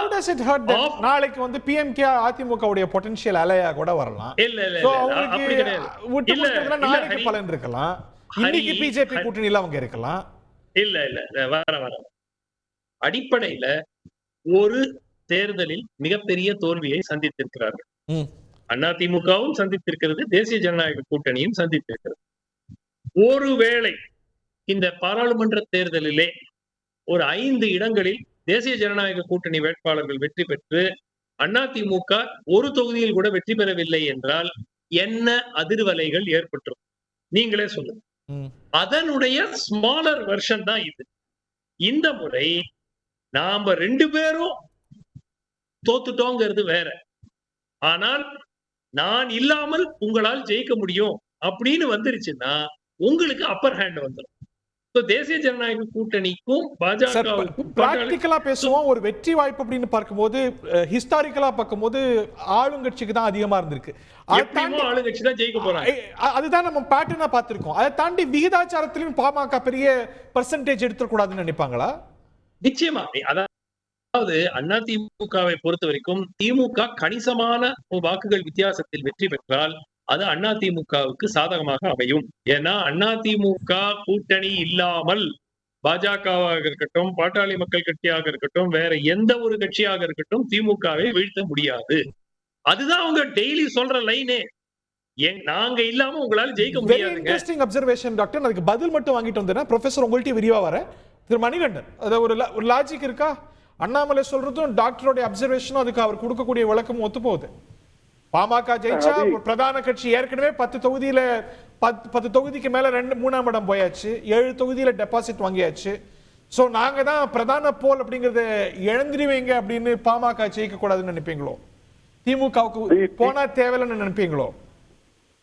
நாளைக்கு வந்து PMK அதிமுக உடைய பொட்டன்ஷியல் அலையா கூட வரலாம். இல்ல அப்படி கிடையாது. நாளைக்கு பலன் இருக்கலாம், இன்னைக்கு பிஜேபி கூட்டணியில அவங்க இருக்கலாம். இல்ல வர அடிப்படையில ஒரு தேர்தலில் மிகப்பெரிய தோல்வியை சந்தித்திருக்கிறார்கள். அதிமுகவும் சந்தித்திருக்கிறது, தேசிய ஜனநாயக கூட்டணியும் சந்தித்திருக்கிறது. ஒருவேளை இந்த பாராளுமன்ற தேர்தலிலே ஒரு 5 இடங்களில் தேசிய ஜனநாயக கூட்டணி வேட்பாளர்கள் வெற்றி பெற்று அதிமுக ஒரு தொகுதியில் கூட வெற்றி பெறவில்லை என்றால் என்ன அதிர்வலைகள் ஏற்பட்டுரும் நீங்களே சொல்லுங்க. அதனுடைய ஸ்மாலர் வெர்ஷன் தான் இது. இந்த முறை நாம 2 பேரும் தோத்துட்டோங்கிறது வேற. ஆனால் நான் இல்லாமல் உங்களால் ஜெயிக்க முடியும் அப்படின்னு வந்துருச்சுன்னா உங்களுக்கு அப்பர் ஹேண்ட் வந்துடும். தேசிய ஜனநாயக கூட்டணிக்கும் பாஜகவுக்கும் பிராக்டிகலா பேசுவோம். ஒரு வெற்றி வாய்ப்பு அப்படின்னு பார்க்கும்போது ஹிஸ்டாரிக்கலா பார்க்கும்போது ஆளுங்கட்சிக்கு தான் அதிகமா இருந்திருக்கு. ஆளுங்கட்சி தான் ஜெயிக்க போறாங்க. அதுதான் நம்ம பேட்டர்னா பார்த்திருக்கோம். அதை தாண்டி விகிதாச்சாரத்திலும் பாமக பெரிய பெர்சன்டேஜ் எடுத்துக்கூடாதுன்னு நினைப்பாங்களா? நிச்சயமா. அதாவது அதிமுகவை பொறுத்த வரைக்கும் திமுக கணிசமான வாக்குகள் வித்தியாசத்தில் வெற்றி பெற்றால் அது அதிமுகவுக்கு சாதகமாக அமையும். ஏன்னா அதிமுக கூட்டணி இல்லாமல் பாஜகவாக இருக்கட்டும், பாட்டாளி மக்கள் கட்சியாக இருக்கட்டும், வேற எந்த ஒரு கட்சியாக இருக்கட்டும் திமுகவை வீழ்த்த முடியாது. அதுதான் அவங்க டெய்லி சொல்ற லைனே. நாங்க இல்லாம உங்களால ஜெயிக்க முடியாது. Interesting observation doctor. அதுக்கு பதில் மட்டும் வாங்கிட்டு வந்தேன்னா ப்ரொஃபசர் உங்கள்கிட்ட விரிவா வர திரு மணிகண்டன், அது ஒரு லாஜிக் இருக்கா? அண்ணாமலை சொல்றதும் டாக்டருடைய அப்சர்வேஷனும் அதுக்கு அவர் கொடுக்கக்கூடிய விளக்கமும் ஒத்து போகுது. பாமக ஜெயிச்சா பிரதான கட்சி ஏற்கனவே 10 தொகுதியில 10 தொகுதிக்கு மேல 3ஆம் இடம் போயாச்சு, 7 தொகுதியில டெபாசிட் வாங்கியாச்சு. சோ நாங்க தான் பிரதான போல் அப்படிங்கறத இழந்துருவீங்க அப்படின்னு பாமக ஜெயிக்க கூடாதுன்னு நினைப்பீங்களோ? திமுகவுக்கு போனா தேவையில்லைன்னு நினைப்பீங்களோ?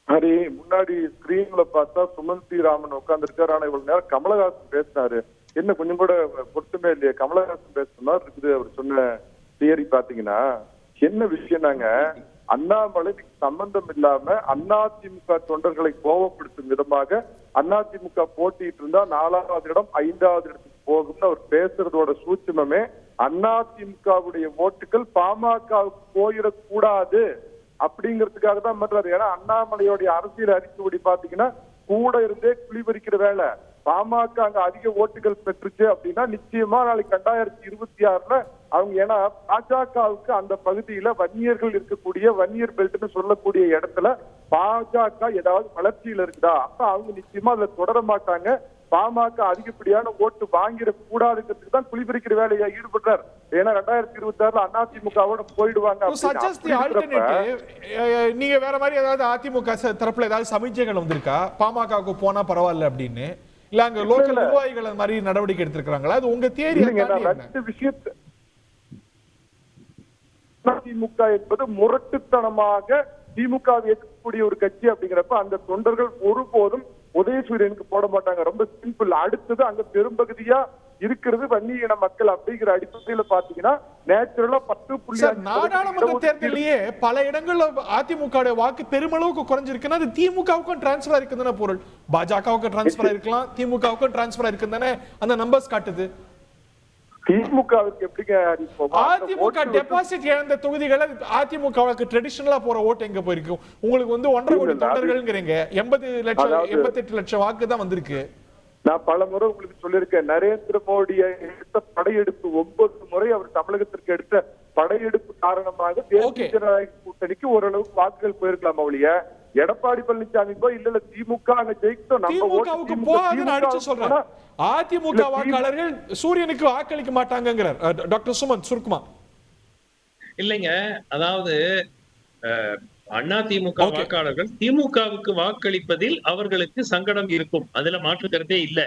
ஹரி, முன்னாடி ஸ்கிரீன்ல பார்த்தா சுமந்தி ராமன் உட்கார்ந்துருக்காரு. ஆனா இவ்வளவு நேரம் கமலஹாசன் பேசினாரு. என்ன கொஞ்சம் கூட பொருத்தமே இல்லையா? கமலஹாசன் பேசுற மாதிரி இருக்குது. அவர் சொன்ன தியரி பாத்தீங்கன்னா என்ன விஷயம்னாங்க, அண்ணாமலை சம்பந்தம் இல்லாம அதிமுக தொண்டர்களை கோபப்படுத்தும் விதமாக அதிமுக போட்டிட்டு இருந்தா 4வது இடம் 5வது இடத்துக்கு போகும்னு அவர் பேசுறதோட சூட்சுமமே அதிமுகவுடைய ஓட்டுகள் பாமகவுக்கு போயிடக்கூடாது அப்படிங்கிறதுக்காக தான் பண்றாரு. ஏன்னா அண்ணாமலையோடைய அரசியல் அறிக்கைப்படி பாத்தீங்கன்னா கூட இருந்தே குழி பறிக்கிற வேலை. பாமக அங்க அதிக ஓட்டுகள் பெற்றுச்சு அப்படின்னா நிச்சயமா நாளைக்கு 2026ல அவங்க, ஏன்னா பாஜகவுக்கு அந்த பகுதியில வன்னியர்கள் இருக்கக்கூடிய வன்னியர் பெல்ட்னு சொல்லக்கூடிய இடத்துல பாஜக ஏதாவது வளர்ச்சியில இருக்குதா, அப்ப அவங்க நிச்சயமா அதுல தொடர மாட்டாங்க. பாமக அதிகப்படியான ஓட்டு வாங்கிட கூடாதுங்கிறதுக்கு தான் குளிபறிக்கிற வேலையை ஈடுபடுறாரு. ஏன்னா 2026ல அதிமுகவோட போயிடுவாங்க. நீங்க வேற மாதிரி ஏதாவது அதிமுக தரப்புல ஏதாவது சமிச்சைகள் வந்திருக்கா பாமகவுக்கு போனா பரவாயில்ல அப்படின்னு? இல்ல அங்க லோக்கல் நிர்வாகிகள் அந்த மாதிரி நடவடிக்கை எடுத்திருக்காங்களா? அது உங்க தியரி? ரெண்டு விஷயத்தை, அதிமுக என்பது முரட்டுத்தனமாக திமுகவை எதிர்க்கக்கூடிய ஒரு கட்சி அப்படிங்கிறப்ப அந்த தொண்டர்கள் ஒருபோதும் உதயசூரியனுக்கு போட மாட்டாங்க. ரொம்ப சிம்பிள். அடுத்தது அங்க பெரும்பகுதியா இருக்கிறது வன்னிய இன மக்கள் அப்படிங்கிற அடிப்படையில பாத்தீங்கன்னா நேச்சுரலா 10. நாடாளுமன்ற தேர்தலையே பல இடங்கள்ல அதிமுக வாக்கு பெருமளவுக்கு குறைஞ்சிருக்குன்னா அது திமுகவுக்கும் டிரான்ஸ்பர் இருக்குதுன்னு பொருள். பாஜகவுக்கு டிரான்ஸ்பர் இருக்கலாம், திமுகவுக்கும் டிரான்ஸ்பர் இருக்குன்னு அந்த நம்பர்ஸ் காட்டுது. திமுகவுக்கு எப்படிங்க அதிமுக டெபாசிட் இழந்த தொகுதிகளை அதிமுகவுக்கு ட்ரெடிஷனலா போற ஓட்டு எங்க போயிருக்கு? உங்களுக்கு வந்து 1.5 கோடி தொண்டர்கள்ங்கிறீங்க, 80 லட்சம் 88 லட்சம் வாக்கு தான் வந்திருக்கு. நான் பல முறை உங்களுக்கு சொல்லியிருக்கேன், நரேந்திர மோடியை எடுத்த படையெடுப்பு 9 முறை அவர் தமிழகத்திற்கு எடுத்த படையெடுப்பு காரணமாக தேசிய ஜனநாயக கூட்டணிக்கு ஓரளவுக்கு வாக்குகள் போயிருக்கலாம். அவளிய எடப்பாடி பழனிசாமி போய் இல்ல திமுக அங்க ஜெயிச்சோம் அதிமுக வாக்காளர்கள் சூரியனுக்கு வாக்களிக்க மாட்டாங்கிறார் டாக்டர் சுமந்த். சுருக்குமா இல்லைங்க, அதாவது அதிமுக வாக்காளர்கள் திமுகவுக்கு வாக்களிப்பதில் அவர்களுக்கு சங்கடம் இருக்கும், அதுல மாற்று கருத்தே இல்ல.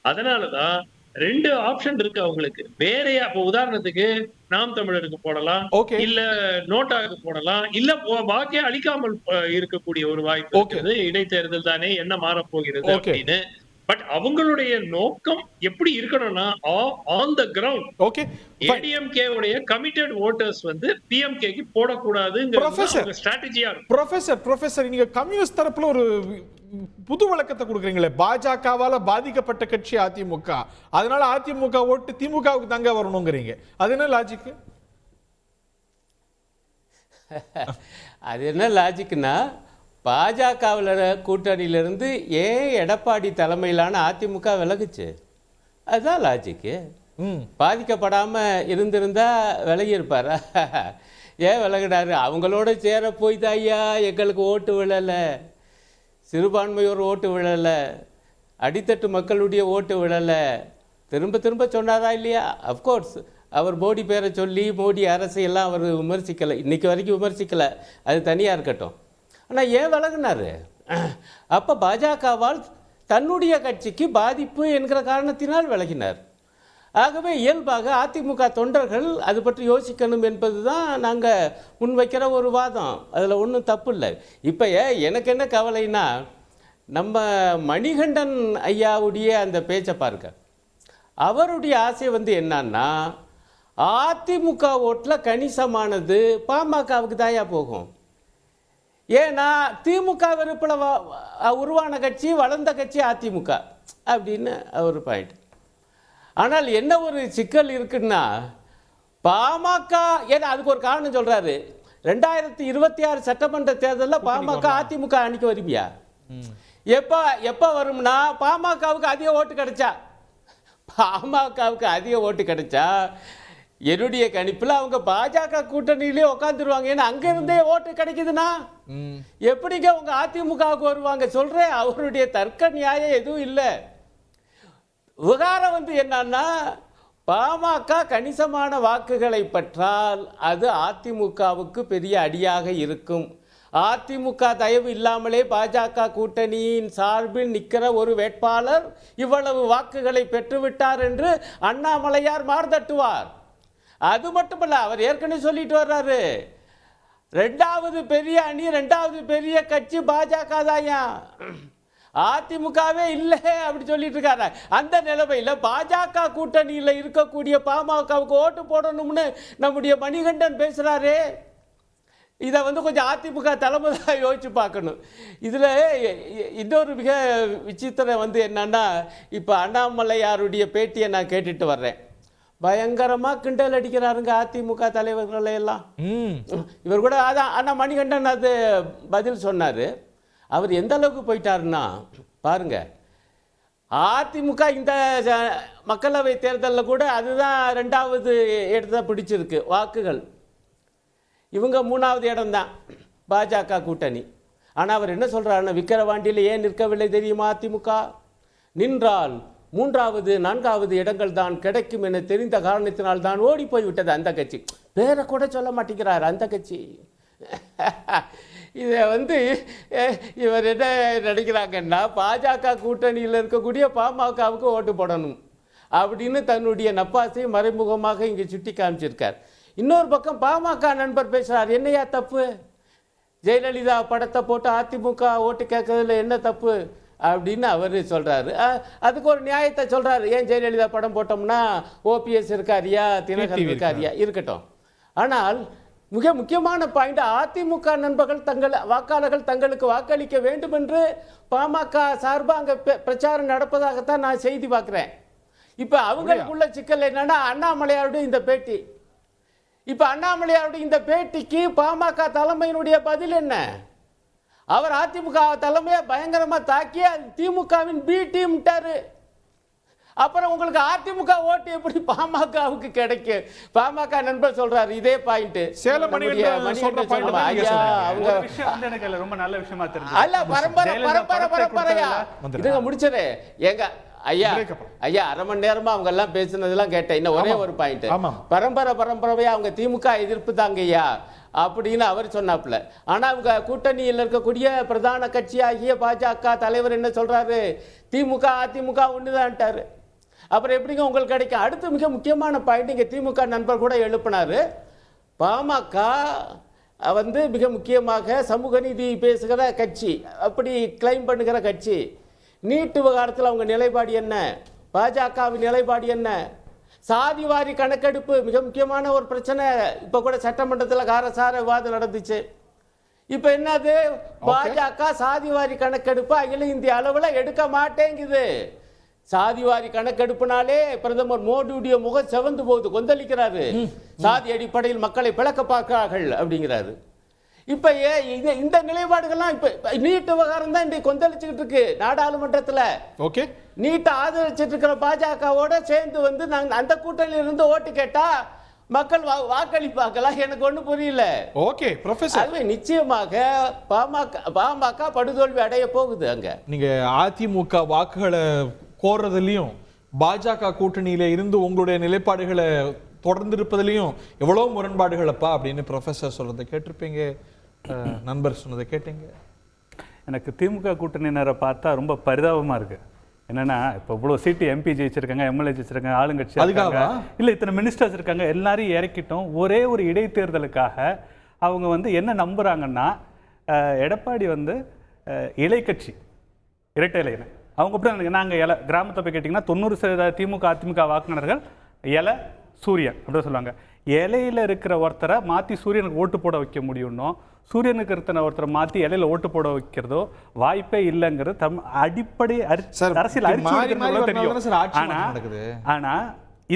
அதனாலதான் 2 ஆப்ஷன் இருக்கு அவங்களுக்கு. வேறையா இப்ப உதாரணத்துக்கு நாம் தமிழருக்கு போடலாம், இல்ல நோட்டாவுக்கு போடலாம், இல்ல வாக்கே அளிக்காமல் இருக்கக்கூடிய ஒரு வாய்ப்பு இருக்குது. இடைத்தேர்தல் தானே, என்ன மாறப் போகிறது அப்படின்னு. பட் அவங்களுடைய நோக்கம் எப்படி இருக்கணும்னா ஆன் த கிரவுண்ட் ஏடிஎம்கே உடைய கமிட்டட் வோட்டர்ஸ் வந்து பிஎம்கேக்கு போடக்கூடாதுங்கிறது ஸ்ட்ராட்டஜியா இருக்கும். ப்ரொஃபசர் நீங்க கம்யூனிஸ்ட் தரப்புல ஒரு புது விளக்கத்தை கொடுக்குறீங்களே, பாஜகவால பாதிக்கப்பட்ட கட்சி அதிமுக, அதனால அதிமுக ஓட்டு திமுகவுக்கு தங்க வரணுங்கிறீங்க, அது என்ன லாஜிக்? அது என்ன லாஜிக்னா, பாஜகவில் கூட்டணியிலிருந்து ஏன் எடப்பாடி தலைமையிலான அதிமுக விலகுச்சு, அதுதான் லாஜிக்கு. பாதிக்கப்படாமல் இருந்திருந்தா விலகி இருப்பாரா? ஏன் விலகினாரு? அவங்களோட சேர போய் தான் ஐயா எங்களுக்கு ஓட்டு விழலை, சிறுபான்மையோர் ஓட்டு விழலை, அடித்தட்டு மக்களுடைய ஓட்டு விழலை, திரும்ப திரும்ப சொன்னாரா இல்லையா? அஃப்கோர்ஸ் அவர் மோடி பேரை சொல்லி மோடி அரசு எல்லாம் அவர் விமர்சிக்கலை, இன்னைக்கு வரைக்கும் விமர்சிக்கலை, அது தனியாக இருக்கட்டும். ஆனால் ஏன் விலகினார்? அப்போ பாஜகவால் தன்னுடைய கட்சிக்கு பாதிப்பு என்கிற காரணத்தினால் விலகினார். ஆகவே இயல்பாக அதிமுக தொண்டர்கள் அது பற்றி யோசிக்கணும் என்பது தான் நாங்கள் முன்வைக்கிற ஒரு வாதம். அதில் ஒன்றும் தப்பு இல்லை. இப்போ எனக்கு என்ன கவலைன்னா, நம்ம மணிகண்டன் ஐயாவுடைய அந்த பேச்சை பாருங்க. அவருடைய ஆசை வந்து என்னன்னா, அதிமுக ஓட்டில் கணிசமானது பாமகவுக்கு தாயா போகும். ஏன்னா திமுக வெறுப்பில் உருவான கட்சி, வளர்ந்த கட்சி அதிமுக அப்படின்னு ஒரு பாயிண்ட். ஆனால் என்ன ஒரு சிக்கல் இருக்குன்னா, பாமக ஏன்னா அதுக்கு ஒரு காரணம் சொல்றாரு, 2026 சட்டமன்ற தேர்தலில் பாமக அதிமுக அணிக்கு வருவியா? எப்ப வரும்னா, பாமகவுக்கு அதிக ஓட்டு கிடைச்சா, என்னுடைய கணிப்பில் அவங்க பாஜக கூட்டணியிலே உட்காந்துருவாங்க. ஏன்னா அங்க இருந்தே ஓட்டு கிடைக்குதுன்னா எப்படிங்க உங்க அதிமுகவுக்கு வருவாங்க? சொல்றேன், அவருடைய தர்க்க நியாயம் எதுவும் இல்லை. விவகாரம் வந்து என்னன்னா, பாமக கணிசமான வாக்குகளை பெற்றால் அது அதிமுகவுக்கு பெரிய அடியாக இருக்கும். அதிமுக தயவு இல்லாமலே பாஜக கூட்டணியின் சார்பில் நிற்கிற ஒரு வேட்பாளர் இவ்வளவு வாக்குகளை பெற்றுவிட்டார் என்று அண்ணாமலையார் மார்தட்டுவார். அது மட்டுமல்ல, அவர் ஏற்கனவே சொல்லிட்டு வர்றாரு, 2வது பெரிய அணி, 2வது பெரிய கட்சி பாஜக தாயா, அதிமுகவே இல்லை அப்படி சொல்லிட்டு இருக்காரு. அந்த நிலைமையில் பாஜக கூட்டணியில் இருக்கக்கூடிய பாமகவுக்கு ஓட்டு போடணும்னு நம்முடைய மணிகண்டன் பேசுறாரு. இதை வந்து கொஞ்சம் அதிமுக தலைமை தான் யோசிச்சு பார்க்கணும். இதில் இன்னொரு மிக விசித்திரம் வந்து என்னன்னா, இப்போ அண்ணாமலையாருடைய பேட்டியை நான் கேட்டுட்டு வர்றேன். பயங்கரமாக கிண்டல் அடிக்கிறாருங்க அதிமுக தலைவர்களை எல்லாம். இவர் கூட அதான் அண்ணா மணிகண்டன் அது பதில் சொன்னார். அவர் எந்த அளவுக்கு போயிட்டாருன்னா பாருங்க, அதிமுக இந்த மக்களவை தேர்தலில் கூட அதுதான் 2வது இடத்தை பிடிச்சிருக்கு வாக்குகள், இவங்க 3வது இடம்தான் பாஜக கூட்டணி. ஆனால் அவர் என்ன சொல்கிறாருன்னா, விக்கிரவாண்டியில் ஏன் நிற்கவில்லை தெரியுமா அதிமுக? நின்றால் 3வது 4வது இடங்கள் தான் கிடைக்கும் என தெரிந்த காரணத்தினால் தான் ஓடி போய்விட்டது அந்த கட்சி. பேரை கூட சொல்ல மாட்டேங்கிறார் அந்த கட்சி. இதை வந்து இவர் என்ன நினைக்கிறாங்கன்னா, பாஜக கூட்டணியில் இருக்கக்கூடிய பாமகவுக்கு ஓட்டு போடணும் அப்படின்னு தன்னுடைய நப்பாசை மறைமுகமாக இங்கே சுட்டி காமிச்சிருக்கார். இன்னொரு பக்கம் பாமக நண்பர் பேசுகிறார், என்னையா தப்பு, ஜெயலலிதா படத்தை போட்டு அதிமுக ஓட்டு கேட்கறதுல என்ன தப்பு அப்படின்னு அவர் சொல்கிறாரு. அதுக்கு ஒரு நியாயத்தை சொல்கிறார். ஏன் ஜெயலலிதா படம் போட்டோம்னா ஓபிஎஸ் இருக்காரியா, தினகரன் இருக்காரியா, இருக்கட்டும். ஆனால் மிக முக்கியமான பாயிண்ட், அதிமுக நண்பர்கள் வாக்காளர்கள் தங்களுக்கு வாக்களிக்க வேண்டும் என்று பாமக சார்பாக அங்கே பிரச்சாரம் நடப்பதாகத்தான் நான் செய்தி பார்க்குறேன். இப்போ அவங்களுக்குள்ள சிக்கல் என்னன்னா, அண்ணாமலையாருடைய இந்த பேட்டி. இப்போ அண்ணாமலையாருடைய இந்த பேட்டிக்கு பாமக தலைமையினுடைய பதில் என்ன? அவர் அதிமுக தலைமையை பயங்கரமா தாக்கி திமுகவின் பி டீம்ட்டாரு. அப்புறம் உங்களுக்கு அதிமுக ஓட்டு எப்படி பாமகவுக்கு கிடைக்கும்? பாமக நண்பர் சொல்றாரு இதே பாயிண்ட். ரொம்ப நல்ல விஷயமா தெரிஞ்சு அல்ல பரம்பரையா இதுங்க முடிச்சது. எங்க ஐயா அரை மணி நேரமா அவங்க எல்லாம் பேசுனதெல்லாம் கேட்டேன். இன்னும் ஒரே ஒரு பாயிண்ட், பரம்பரையா அவங்க திமுக எதிர்ப்பு தாங்க ஐயா அப்படின்னு அவர் சொன்னாப்புல. ஆனா அவங்க கூட்டணியில் இருக்கக்கூடிய பிரதான கட்சியாகிய பாஜக தலைவர் என்ன சொல்றாரு, திமுக அதிமுக ஒண்ணுதான்ட்டாரு. அப்புறம் எப்படிங்க உங்களுக்கு கிடைக்கும்? அடுத்து மிக முக்கியமான பாயிண்ட் இங்க திமுக நண்பர் கூட எழுப்பினாரு, பாமக வந்து மிக முக்கியமாக சமூக நீதி பேசுகிற கட்சி, அப்படி கிளைம் பண்ணுகிற கட்சி. நீட் விவகாரத்தில் அவங்க நிலைப்பாடு என்ன, பாஜகவின் நிலைப்பாடு என்ன, சாதிவாரி கணக்கெடுப்பு மிக முக்கியமான ஒரு பிரச்சனை. இப்போ கூட சட்டமன்றத்தில் காரசார விவாதம் நடந்துச்சு. இப்போ என்னது, பாஜக சாதிவாரி கணக்கெடுப்பு அகில இந்திய அளவில் எடுக்க மாட்டேங்குது. சாதிவாரி கணக்கெடுப்புனாலே பிரதமர் மோடியுடைய முகம் செவந்து போகுது, கொந்தளிக்கிறாரு. சாதி அடிப்படையில் மக்களை பிளக்க பார்க்கிறார்கள் அப்படிங்கிறாரு. இப்ப இந்த நிலைப்பாடுகள்லாம் இப்ப நீட் விவகாரம் தான் இன்றைக்கு கொந்தளிச்சுக்கிட்டு இருக்கு நாடாளுமன்றத்துல. ஓகே, நீட்டை ஆதரிச்சிட்டு இருக்கிற பாஜகவோட சேர்ந்து வந்து நாங்க அந்த கூட்டணியில இருந்து ஓட்டு கேட்டா மக்கள் வாக்களிப்பாங்களா? எனக்கு ஒண்ணு புரியல. ஓகே ப்ரொஃபசர், அதுவே நிச்சயமாக பாமக படுதோல்வி அடைய போகுது. அங்க நீங்க அதிமுக வாக்குகளை கோர்றதுலயும் பாஜக கூட்டணியில இருந்து உங்களுடைய நிலைப்பாடுகளை தொடர்ந்து இருப்பதிலையும் எவ்வளவு முரண்பாடுகளப்பா அப்படின்னு ப்ரொஃபசர் சொல்றதை கேட்டிருப்பீங்க, நண்பர் சொன்னதை கேட்டீங்க. எனக்கு திமுக கூட்டணியினரை பார்த்தா ரொம்ப பரிதாபமா இருக்கு. என்னன்னா இப்போ இவ்வளோ சீட்டு எம்பி ஜெயிச்சிருக்காங்க, எம்எல்ஏ ஜெயிச்சிருக்காங்க, ஆளுங்கட்சி இல்லை, இத்தனை மினிஸ்டர்ஸ் இருக்காங்க, எல்லாரையும் இறக்கிட்டோம். ஒரே ஒரு இடைத்தேர்தலுக்காக அவங்க வந்து என்ன நம்புறாங்கன்னா, எடப்பாடி வந்து இலை கட்சி இரட்டை இலையின அவங்க அப்படி நாங்கள் இலை கிராமத்தை போய் கேட்டிங்கன்னா 90% திமுக அதிமுக வாக்காளர்கள் இலை சூரியன் அப்படின்னு சொல்லுவாங்க. இலையில இருக்கிற ஒருத்தரை மாற்றி சூரியனுக்கு ஓட்டு போட வைக்க முடியும்னோ, சூரியனுக்கு இருக்கிற ஒருத்தரை மாற்றி இலையில ஓட்டு போட வைக்கிறதோ வாய்ப்பே இல்லைங்கிறது அடிப்படை அரசியல் தெரியும். ஆனா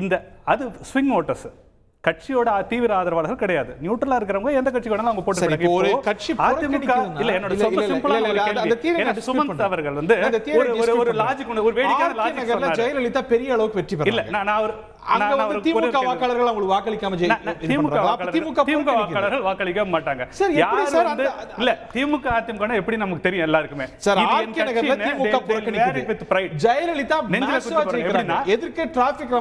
இந்த அது ஸ்விங் ஓட்டர்ஸ், கட்சியோட தீவிர ஆதரவாளர்கள் கிடையாது. நியூட்ரலா இருக்கிறவங்க எந்த கட்சி வேணாலும் அவங்க போட்டு ஒரு கட்சி அதிமுக இல்ல. என்னோட ரொம்ப சிம்பிளான ஒரு கேள்வி, சுமந்த் அவர்கள் வந்து ஒரு லாஜிக், ஒரு வேடிக்கையான லாஜிக் சொன்னாரு. ஜெயலலிதா பெரிய அளவுக்கு வெற்றி பெறல. இல்ல நான் ஒரு திமுக வாக்காளர்கள் அவங்களுக்கு வாக்களிக்காம திமுக வாக்காளர்கள் வாக்களிக்க மாட்டாங்க. இல்ல திமுக அதிமுக எப்படி நமக்கு தெரியும் எல்லாருக்குமே. திமுக ஜெயலலிதா எதிர்க்க டிராபிக்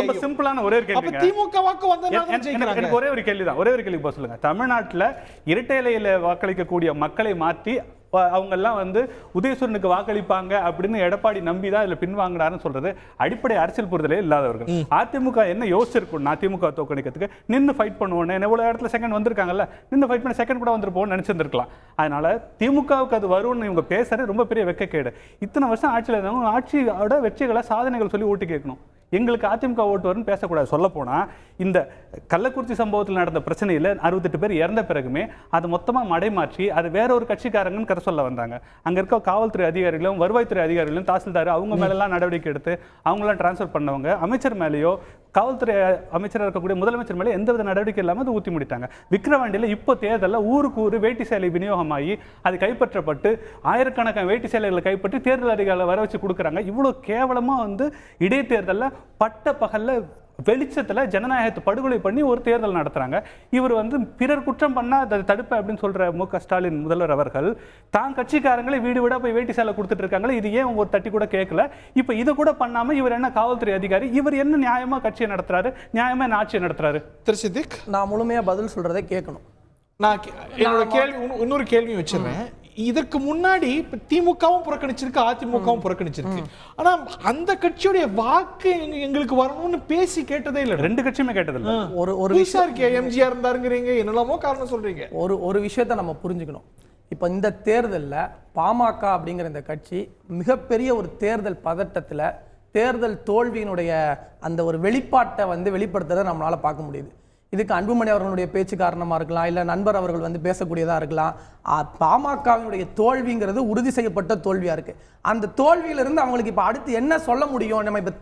ரொம்ப சிம்பிளான ஒரே கேள்வி. திமுக வாக்கு எனக்கு ஒரே ஒரு கேள்விதான், ஒரே ஒரு கேள்வி போக சொல்லுங்க. தமிழ்நாட்டுல இரட்டை இலையில வாக்களிக்கக்கூடிய மக்களை மாற்றி அவங்க எல்லாம் வந்து உதயசூரனுக்கு வாக்களிப்பாங்க அப்படின்னு எடப்பாடி நம்பிதான் இதுல பின்வாங்கினாருன்னு சொல்றது அடிப்படை அரசியல் புரிதலே இல்லாதவர்கள். அதிமுக என்ன யோசிச்சிருக்கும், அதிமுக தோக்கணிக்கிறதுக்கு நின்று ஃபைட் பண்ணுவோன்னு எவ்வளவு இடத்துல செகண்ட் வந்திருக்காங்கல்ல, நின்று ஃபைட் பண்ண செகண்ட் கூட வந்துருப்போம்னு நினைச்சிருந்திருக்கலாம். அதனால திமுகவுக்கு அது வரும்னு இவங்க பேசுறது ரொம்ப பெரிய வெக்கக்கேடு. இத்தனை வருஷம் ஆட்சியில் இருந்தவங்க ஆட்சியோட வெற்றிகளை சாதனைகள் சொல்லி ஓட்டு கேட்கணும். எங்களுக்கு அதிமுக ஓட்டு வரும்னு பேசக்கூடாது. சொல்ல போனா இந்த கள்ளக்குறிச்சி சம்பவத்தில் நடந்த பிரச்சனையில் 68 பேர் இறந்த பிறகுமே அது மொத்தமா மடைமாற்றி அது வேற ஒரு கட்சிக்காரங்கன்னு கரை சொல்ல வந்தாங்க. அங்க இருக்க காவல்துறை அதிகாரிகளும் வருவாய்த்துறை அதிகாரிகளும் தாசில்தார் அவங்க மேலெல்லாம் நடவடிக்கை எடுத்து அவங்களாம் டிரான்ஸ்ஃபர் பண்ணவங்க. அமைச்சர் மேலேயோ காவல்துறை அமைச்சராக இருக்கக்கூடிய முதலமைச்சர் மேலே எந்தவித நடவடிக்கை இல்லாமல் அது ஊற்றி முடித்தாங்க. விக்கிரவாண்டியில் இப்போ தேர்தலில் ஊருக்கு ஊர் வேட்டி சேலை விநியோகமாகி அது கைப்பற்றப்பட்டு ஆயிரக்கணக்கான வேட்டி சேலைகளை கைப்பற்றி தேர்தல் அதிகாரிகளை வர வச்சு கொடுக்குறாங்க. இவ்வளோ கேவலமாக வந்து இடைத்தேர்தலில் பட்ட பகலில் வெளிச்சத்தில் ஜனநாயகத்தை படுகொலை பண்ணி ஒரு தேர்தல் நடத்துறாங்க. இவர் வந்து பிறர் குற்றம் பண்ணால் அதை தடுப்ப அப்படின்னு சொல்ற மு.க. ஸ்டாலின் முதல்வர் அவர்கள் தான் கட்சிக்காரங்களை வீடு வீடா போய் வேட்டி சேலை கொடுத்துட்டு இருக்காங்களே, இது ஏன் ஒரு தட்டி கூட கேட்கல? இப்ப இதை கூட பண்ணாம இவர் என்ன காவல்துறை அதிகாரி, இவர் என்ன நியாயமா கட்சியை நடத்துறாரு, நியாயமா என்ன ஆட்சியை நடத்துறாரு? திருசிதிக், நான் முழுமையா பதில் சொல்றதை கேட்கணும். நான் என்னோட கேள்வி இன்னொரு கேள்வி வச்சிருக்கேன். இதற்கு முன்னாடி திமுகவும் புறக்கணிச்சிருக்கு, அதிமுகவும் புறக்கணிச்சிருக்கு. ஆனா அந்த கட்சியுடைய வாக்கு எங்களுக்கு வரணும்னு பேசி கேட்டதே இல்லை. ரெண்டு கட்சியுமே கேட்டது இல்லை. ஒரு விஷயம் எம்ஜிஆர் இருந்தாருங்கிறீங்க, என்னெல்லாமோ காரணம் சொல்றீங்க. ஒரு விஷயத்த நம்ம புரிஞ்சுக்கணும். இப்போ இந்த தேர்தலில் பாமக அப்படிங்கிற இந்த கட்சி மிகப்பெரிய ஒரு தேர்தல் பதட்டத்தில் தேர்தல் தோல்வியினுடைய அந்த ஒரு வெளிப்பாட்டை வந்து வெளிப்படுத்துறதை நம்மளால பார்க்க முடியுது. இதுக்கு அன்புமணி அவர்களுடைய பேச்சு காரணமாக இருக்கலாம், இல்லை நண்பர் அவர்கள் வந்து பேசக்கூடியதாக இருக்கலாம். பாமகவினுடைய தோல்விங்கிறது உறுதி செய்யப்பட்ட தோல்வியாக இருக்குது. அந்த தோல்வியிலிருந்து அவங்களுக்கு இப்போ அடுத்து என்ன சொல்ல முடியும்? நம்ம இப்போ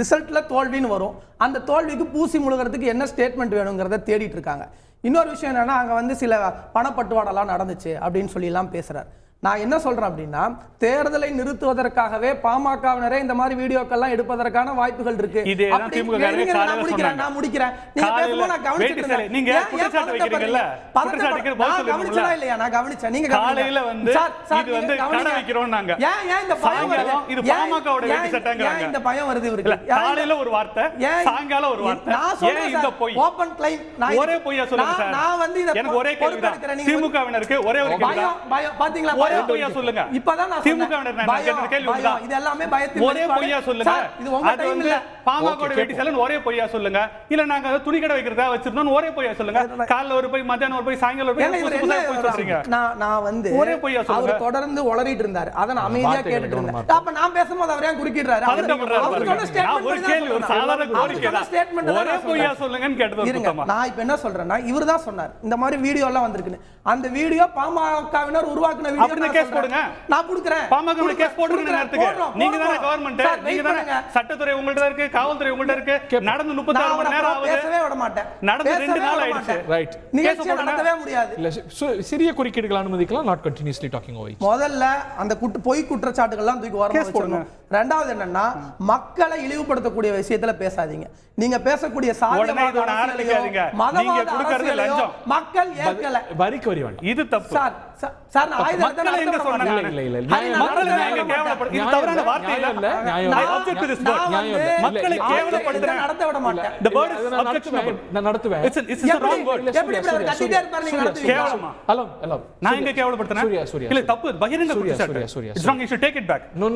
ரிசல்ட்டில் தோல்வின்னு வரும், அந்த தோல்விக்கு பூசி முழுகிறதுக்கு என்ன ஸ்டேட்மெண்ட் வேணுங்கிறத தேடிட்டு இருக்காங்க. இன்னொரு விஷயம் என்னென்னா, அங்கே வந்து சில பணப்பட்டுவாடெல்லாம் நடந்துச்சு அப்படின்னு சொல்லிலாம் பேசுகிறார். நான் என்ன சொல்றேன் அப்படின்னா, தேர்தலை நிறுத்துவதற்காகவே பாமகவினரே இந்த மாதிரி வீடியோக்கெல்லாம் எடுப்பதற்கான வாய்ப்புகள் இருக்கு. இதேதான் திமுக காரங்க நான் முடிக்கிறேன். நீங்க பேசும்போது நான் கவனிச்சிட்டேன். நீங்க குற்றச்சாட்டு வைக்கிறீங்கல்ல, குற்றச்சாட்டுக்கு பதில் சொல்லுங்க. கவனிச்சா இல்லையா? நான் கவனிச்சேன். நீங்க காலையில வந்து இது வந்து கடை வைக்கிறோம்னாங்க. ஏன் இந்த பயம் வருது? இது பாமகவோட வேட்டி சட்டங்கறாங்க. ஏன் இந்த பயம் வருது இவருக்கு? காலையில ஒரு வார்த்தை, சாயங்காலம் ஒரு வார்த்தை. ஏன் இந்த பொய்? Open claim. ஒரே பொய்யா சொல்லுங்க சார். நான் வந்து இத எனக்கு ஒரே கேள்விதான். திமுகவினருக்கு ஒரே ஒரு கேள்விதான். பயம் பாத்தீங்களா? ஒரே பொய்யா சொல்லுங்க. இப்பதான் நான் திமுகவினர் நான் கேக்குற கேள்வி இதுதான். இது எல்லாமே பயத்தில் ஒரே பொய்யா சொல்லுங்க. இது உங்க டைம் இல்ல. பாமகவோட வேட்டி சலன் ஒரே பொய்யா சொல்லுங்க. இல்ல நாங்க துணி கடை வைக்கிறதா வச்சிருந்தோம் ஒரே பொய்யா சொல்லுங்க. காலைல ஒரு பொய், மத்தியானம் ஒரு பொய், சாயங்காலம் ஒரு பொய் சொல்றீங்க. நான் வந்து ஒரே பொய்யா சொல்லுங்க. அவர் தொடர்ந்து உளறிட்டு இருந்தாரு. அத நான் அமைதியா கேட்டுட்டு இருந்தேன். அப்ப நான் பேசும்போது அவர் ஏன் குறுக்கிடுறாரு? அவர் சொன்ன ஸ்டேட்மென்ட் ஒரு கேள்வி, ஒரு சாதாரண கோரிக்கை தான். ஒரே பொய்யா சொல்லுங்கன்னு கேட்டது சுத்தமா. நான் இப்ப என்ன சொல்றேன்னா, இவர்தான் சொன்னார் இந்த மாதிரி வீடியோ எல்லாம் வந்திருக்குன்னு. அந்த வீடியோ பாமகவினர் உருவாக்குன வீடியோ. அப்படி கேஸ் போடுங்க. நான் கொடுக்கிறேன். பாமக கேஸ் போடுங்க நேரத்துக்கு. நீங்க தான கவர்மெண்ட், நீங்க தான சட்டத்துறை உங்கள்ட்ட இருக்கு, காவல்துறை உங்கள்ட்ட இருக்கு. நடந்து 36 மணி நேரம் ஆகுது. பேசவே விட மாட்டேன். நடந்து 2 நாள் ஆயிடுச்சு. ரைட். நிகழ்ச்சி நடத்தவே முடியாது. இல்ல சிறிய குறுக்கீடுகள் அனுமதிக்கலாம், not continuously talking over each. முதல்ல அந்த பொய் குற்றச்சாட்டுகள்லாம் தூக்கி ஓரமா வச்சிரணும். ரெண்டாவது என்னன்னா, மக்களை இழிவுபடுத்தக்கூடிய விஷயத்துல பேசாதீங்க. நீங்க பேசக்கூடிய சாதியவாத அரசியலையோ மதவாத அரசியலையோ மக்கள் ஏற்கல. வரிக்கு வரி வேண்டாம். இது தப்பு சார். சார் நான் ஆயுத மக்களை எங்க சொன்னாங்க? மக்களை நீங்க கேவலப்படுத்து. இது தவறான வார்த்தை இல்ல. I object to this word. மக்களை கேவலப்படுத்த நடத்த விட மாட்டேன். The word is objectionable. நான் நடத்துவேன். It's a wrong word. எப்படி பிரதர் கத்திட்டே இருப்பாரு நீங்க நடத்துவீங்க? கேவலமா? ஹலோ நான் எங்க கேவலப்படுத்தனா? இல்ல தப்பு, பகிரங்க குற்றச்சாட்டு. It's wrong, you should take it back. No.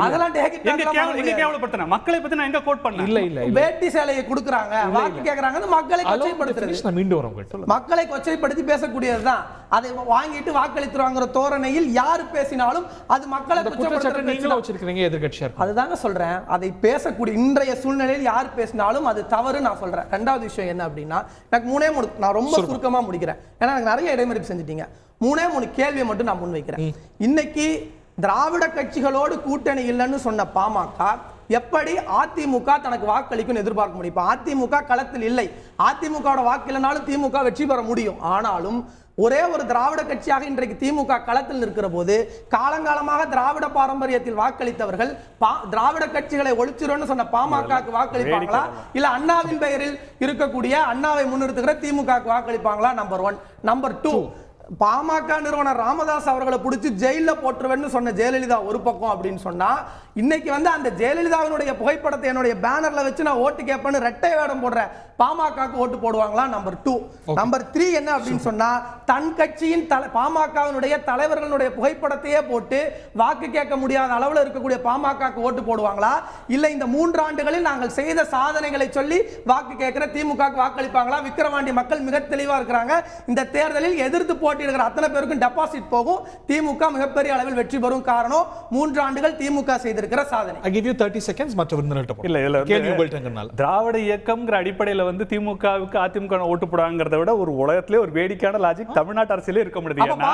அதெல்லாம் டேக் இட் எங்க கேவலப்படுத்தனா? மக்களை பத்தி நான் எங்க கோட் பண்ணேன்? இல்ல வேட்டி சேலையை குடுக்குறாங்க, வாக்கு கேக்குறாங்க, மக்களை கொச்சைப்படுத்துறது. நான் மீண்டும் வரேன். மக்களை கொச்சைப்படுத்தி பேசக்கூடியதுதான். அதை வாங்கிட்டு வாக்களித்துவாங்கற தோரணையில் யார் பேசினாலும் அது மக்களை கொச்சைப்படுத்துறது. நீங்களே வச்சிருக்கீங்க எதிர்க்கட்சியா இருக்கு. அதுதாங்க சொல்றேன். அதை பேசக்கூடிய இன்றைய சூழ்நிலையில் யார் பேசினாலும் அது தவறு நான் சொல்றேன். ரெண்டாவது விஷயம் என்ன அப்படின்னா, எனக்கு நான் ரொம்ப சுருக்கமா முடிக்கிறேன். ஏன்னா எனக்கு நிறைய இடைமறிப்பு செஞ்சிட்டீங்க. 3 கேள்வியை மட்டும் நான் முன்வைக்கிறேன். இன்னைக்கு திராவிட கட்சிகளோடு கூட்டணி இல்லைன்னு சொன்ன பாமக எப்படி அதிமுக தனக்கு வாக்களிக்கும் எதிர்பார்க்க முடியும்? இப்ப அதிமுக களத்தில் இல்லை. அதிமுகவோட வாக்கு இல்லைனாலும் திமுக வெற்றி பெற முடியும். ஆனாலும் ஒரே ஒரு திராவிட கட்சியாக இன்றைக்கு திமுக களத்தில் இருக்கிற போது, காலங்காலமாக திராவிட பாரம்பரியத்தில் வாக்களித்தவர்கள் திராவிட கட்சிகளை ஒழிச்சிரும்னு சொன்ன பாமகக்கு வாக்களிப்பாங்களா, இல்ல அண்ணாவின் பெயரில் இருக்கக்கூடிய அண்ணாவை முன்னிறுத்துகிற திமுகக்கு வாக்களிப்பாங்களா? நம்பர் 1. நம்பர் 2, பாமக நிறுவனர் ராமதாஸ் அவர்களை பிடிச்சி ஜெயில போட்டுருவேன்னு சொன்ன ஜெயலலிதா ஒரு பக்கம் அப்படின்னு சொன்னா, இன்னைக்கு வந்து அந்த ஜெயலலிதாவினுடைய புகைப்படத்தை என்னுடைய பேனர்ல வச்சு நான் ஓட்டு கேட்பேன்னு ரெட்டை வேடம் போடுற பாமகக்கு ஓட்டு போடுவாங்களா? நம்பர் 2. நம்பர் 3 என்ன அப்படின்னு சொன்னா, தன் கட்சியின் பாமகவினுடைய தலைவர்களுடைய புகைப்படத்தையே போட்டு வாக்கு கேட்க முடியாத அளவில் இருக்கக்கூடிய பாமகக்கு ஓட்டு போடுவாங்களா? இல்ல இந்த 3 ஆண்டுகளில் நாங்கள் செய்த சாதனைகளை சொல்லி வாக்கு கேட்கிற திமுகக்கு வாக்களிப்பாங்களா? விக்கிரவாண்டி மக்கள் மிக தெளிவா இருக்கிறாங்க. இந்த தேர்தலில் எதிர்த்து போட்டியிடுகிற அத்தனை பேருக்கும் டெபாசிட் போகும். திமுக மிகப்பெரிய அளவில் வெற்றி பெறும். காரணம் 3 ஆண்டுகள் திமுக செய்திருக்கிற சாதனை. I give you 30 seconds. மற்ற விருந்தினர்கிட்ட போ. இல்ல கேள்வி உங்கள்ட்டங்கறனால திராவிட இயக்கம்ங்கற அடிப்படையில் வந்து திமுகவுக்கு அதிமுக ஓட்டு போடுவாங்கறத விட ஒரு உலகத்திலே ஒரு வேடிக்கையான லாஜிக் தமிழ்நாட்டு அரசியலே இருக்க முடியாது. ஏன்னா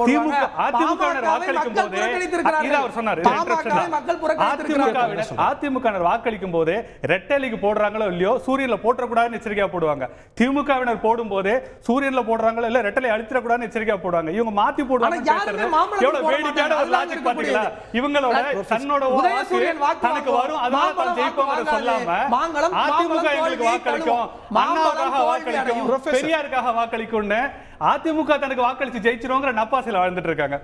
திமுக அதிமுகவினர் வாக்களிக்கும் போதே இத அவர் சொன்னார். அதிமுகவினர் வாக்களிக்கும் போதே ரெட்டைலிக்கு போடுறாங்களோ இல்லையோ சூரியன்ல போட்ற கூடாதுன்னு எச்சரிக்கையா போடுவாங்க. திமுகவினர் போடும்போதே சூரியன்ல போடுறாங்களோ இல்ல ரெட்டலை அழித்திர கூடாதுன்னு எச்சரிக்கையா போடுவாங்க. இவங்க மாத்தி போடுவாங்க. எவ்வளவு வேடிக்கையான ஒரு லாஜிக் பாத்தீங்களா? இவங்களோட தன்னோட வாக்கு தனக்கு வரும், அதனால தான் ஜெயிப்போம்னு சொல்லாம அதிமுக எங்களுக்கு வாக்களிக்கும், அண்ணாவுக்காக வாக்களிக்கும், பெரியாருக்காக வாக்களிக்கும்னு அதிமுக தனக்கு வாக்களிச்சு ஜெயிச்சிரோங்கிற நப்பாசில வாழ்ந்துட்டு இருக்காங்க.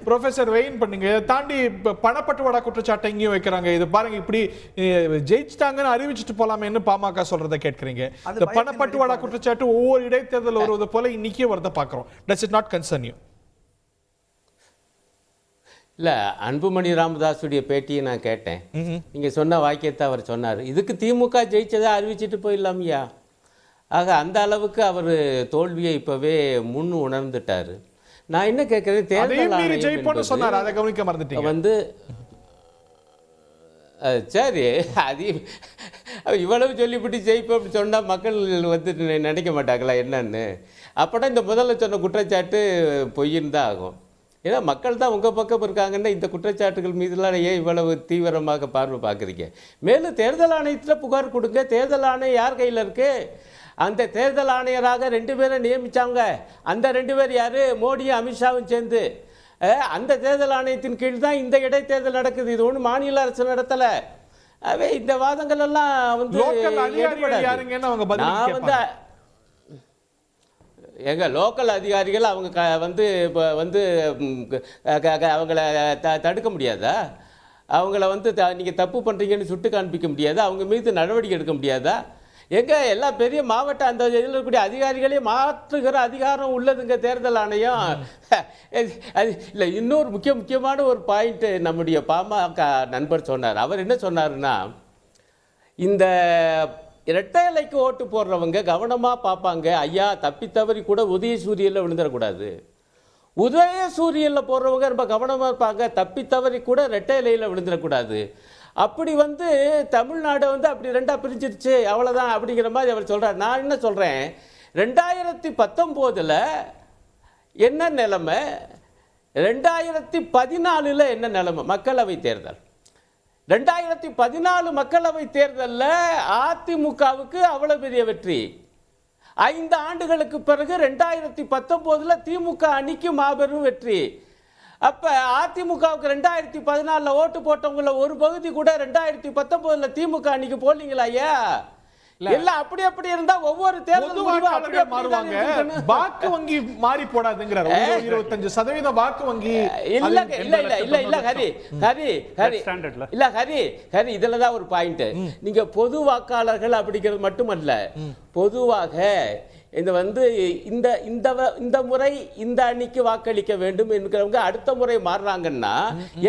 ப்ரொஃபசர் வெயின் பண்ணுங்க. தாண்டி பணப்பட்டுவாடா குற்றச்சாட்டை இங்கேயும் வைக்கிறாங்க. இது பாருங்க, இப்படி ஜெயிச்சிட்டாங்கன்னு அறிவிச்சுட்டு போலாமேன்னு பாமக சொல்றதை கேட்கறீங்க. இந்த பணப்பட்டுவாடா குற்றச்சாட்டு ஒவ்வொரு இடைத்தேர்தல் வருவது போல இன்னைக்கே வரத பாக்குறோம். Does it not concern you? இல்லை, அன்புமணி ராமதாஸுடைய பேட்டியை நான் கேட்டேன். நீங்கள் சொன்ன வாக்கியத்தை அவர் சொன்னார். இதுக்கு திமுக ஜெயிச்சதை அறிவிச்சிட்டு போயிடலாமியா? ஆக அந்த அளவுக்கு அவர் தோல்வியை இப்போவே முன் உணர்ந்துட்டார். நான் என்ன கேட்குறேன், தேர்தல் ஆணையம் வந்து சரி, அது இவ்வளவு சொல்லிவிட்டு ஜெயிப்போம் அப்படி சொன்னால் மக்கள் வந்து நினைக்க மாட்டாங்களா என்னன்னு? அப்போனா இந்த முதல்ல சொன்ன குற்றச்சாட்டு பொய்ன்னு தான் ஆகும். ஏன்னா மக்கள் தான் உங்கள் பக்கம் இருக்காங்கன்னா இந்த குற்றச்சாட்டுகள் மீதுலாம் ஏன் இவ்வளவு தீவிரமாக பார்வை பார்க்குறீங்க? மேலும் தேர்தல் ஆணையத்தில் புகார் கொடுங்க. தேர்தல் ஆணையம் யார் கையில் இருக்குது? அந்த தேர்தல் ஆணையராக 2 பேரை நியமிச்சாங்க. அந்த 2 பேர் யாரு? மோடியும் அமித்ஷாவும் சேர்ந்து. அந்த தேர்தல் ஆணையத்தின் கீழ் தான் இந்த இடைத்தேர்தல் நடக்குது. இது ஒன்றும் மாநில அரசு நடத்தல. அவே இந்த வாதங்கள் எல்லாம் வந்து நான் வந்து எங்க லோக்கல் அதிகாரிகள் அவங்க வந்து அவங்கள தடுக்க முடியாதா? அவங்கள வந்து நீங்கள் தப்பு பண்ணுறீங்கன்னு சுட்டு காண்பிக்க முடியாதா? அவங்க மீது நடவடிக்கை எடுக்க முடியாதா? எங்க எல்லா பெரிய மாவட்ட அந்த இதில் இருக்கக்கூடிய அதிகாரிகளே மாற்றுகிற அதிகாரம் உள்ளதுங்க தேர்தல் ஆணையம். அது இல்லை, இன்னொரு முக்கியமான ஒரு பாயிண்ட் நம்முடைய பாமக நண்பர் சொன்னார். அவர் என்ன சொன்னாருன்னா, இந்த இரட்டை இலைக்கு ஓட்டு போடுறவங்க கவனமாக பார்ப்பாங்க. ஐயா, தப்பித்தவறி கூட உதயசூரியனில் விழுந்துடக்கூடாது. உதயசூரியனில் போடுறவங்க ரொம்ப கவனமாக இருப்பாங்க. தப்பித்தவறி கூட இரட்டை இலையில் விழுந்துடக்கூடாது. அப்படி வந்து தமிழ்நாடு வந்து அப்படி ரெண்டாக பிரிஞ்சிருச்சு, அவ்வளோதான் அப்படிங்கிற மாதிரி அவர் சொல்கிறார். நான் என்ன சொல்கிறேன், 2019 என்ன நிலைமை, 2014 என்ன நிலைமை? மக்களவை தேர்தல் 2014 மக்களவை தேர்தலில் அதிமுகவுக்கு அவ்வளவு பெரிய வெற்றி. 5 ஆண்டுகளுக்கு பிறகு 2019 திமுக அணிக்கு மாபெரும் வெற்றி. அப்ப அதிமுகவுக்கு 2014 ஓட்டு போட்டவங்கள ஒரு பகுதி கூட 2019 திமுக அணிக்கு போலீங்களா? ஐயா, எல்லாம் அப்படி இருந்தா ஒவ்வொரு தேர்தல் மாறுவாங்க. வாக்கு வங்கி மாறி போடாதுங்கிறார். 25% வாக்கு வங்கி இல்ல ஹரி இதுலதான் ஒரு பாயிண்ட். நீங்க பொது வாக்காளர்கள் அப்படிங்கிறது மட்டுமல்ல, பொதுவாக இந்த வந்து இந்த முறை இந்த அணிக்கு வாக்களிக்க வேண்டும் என்கிறவங்க அடுத்த முறை மாறுறாங்கன்னா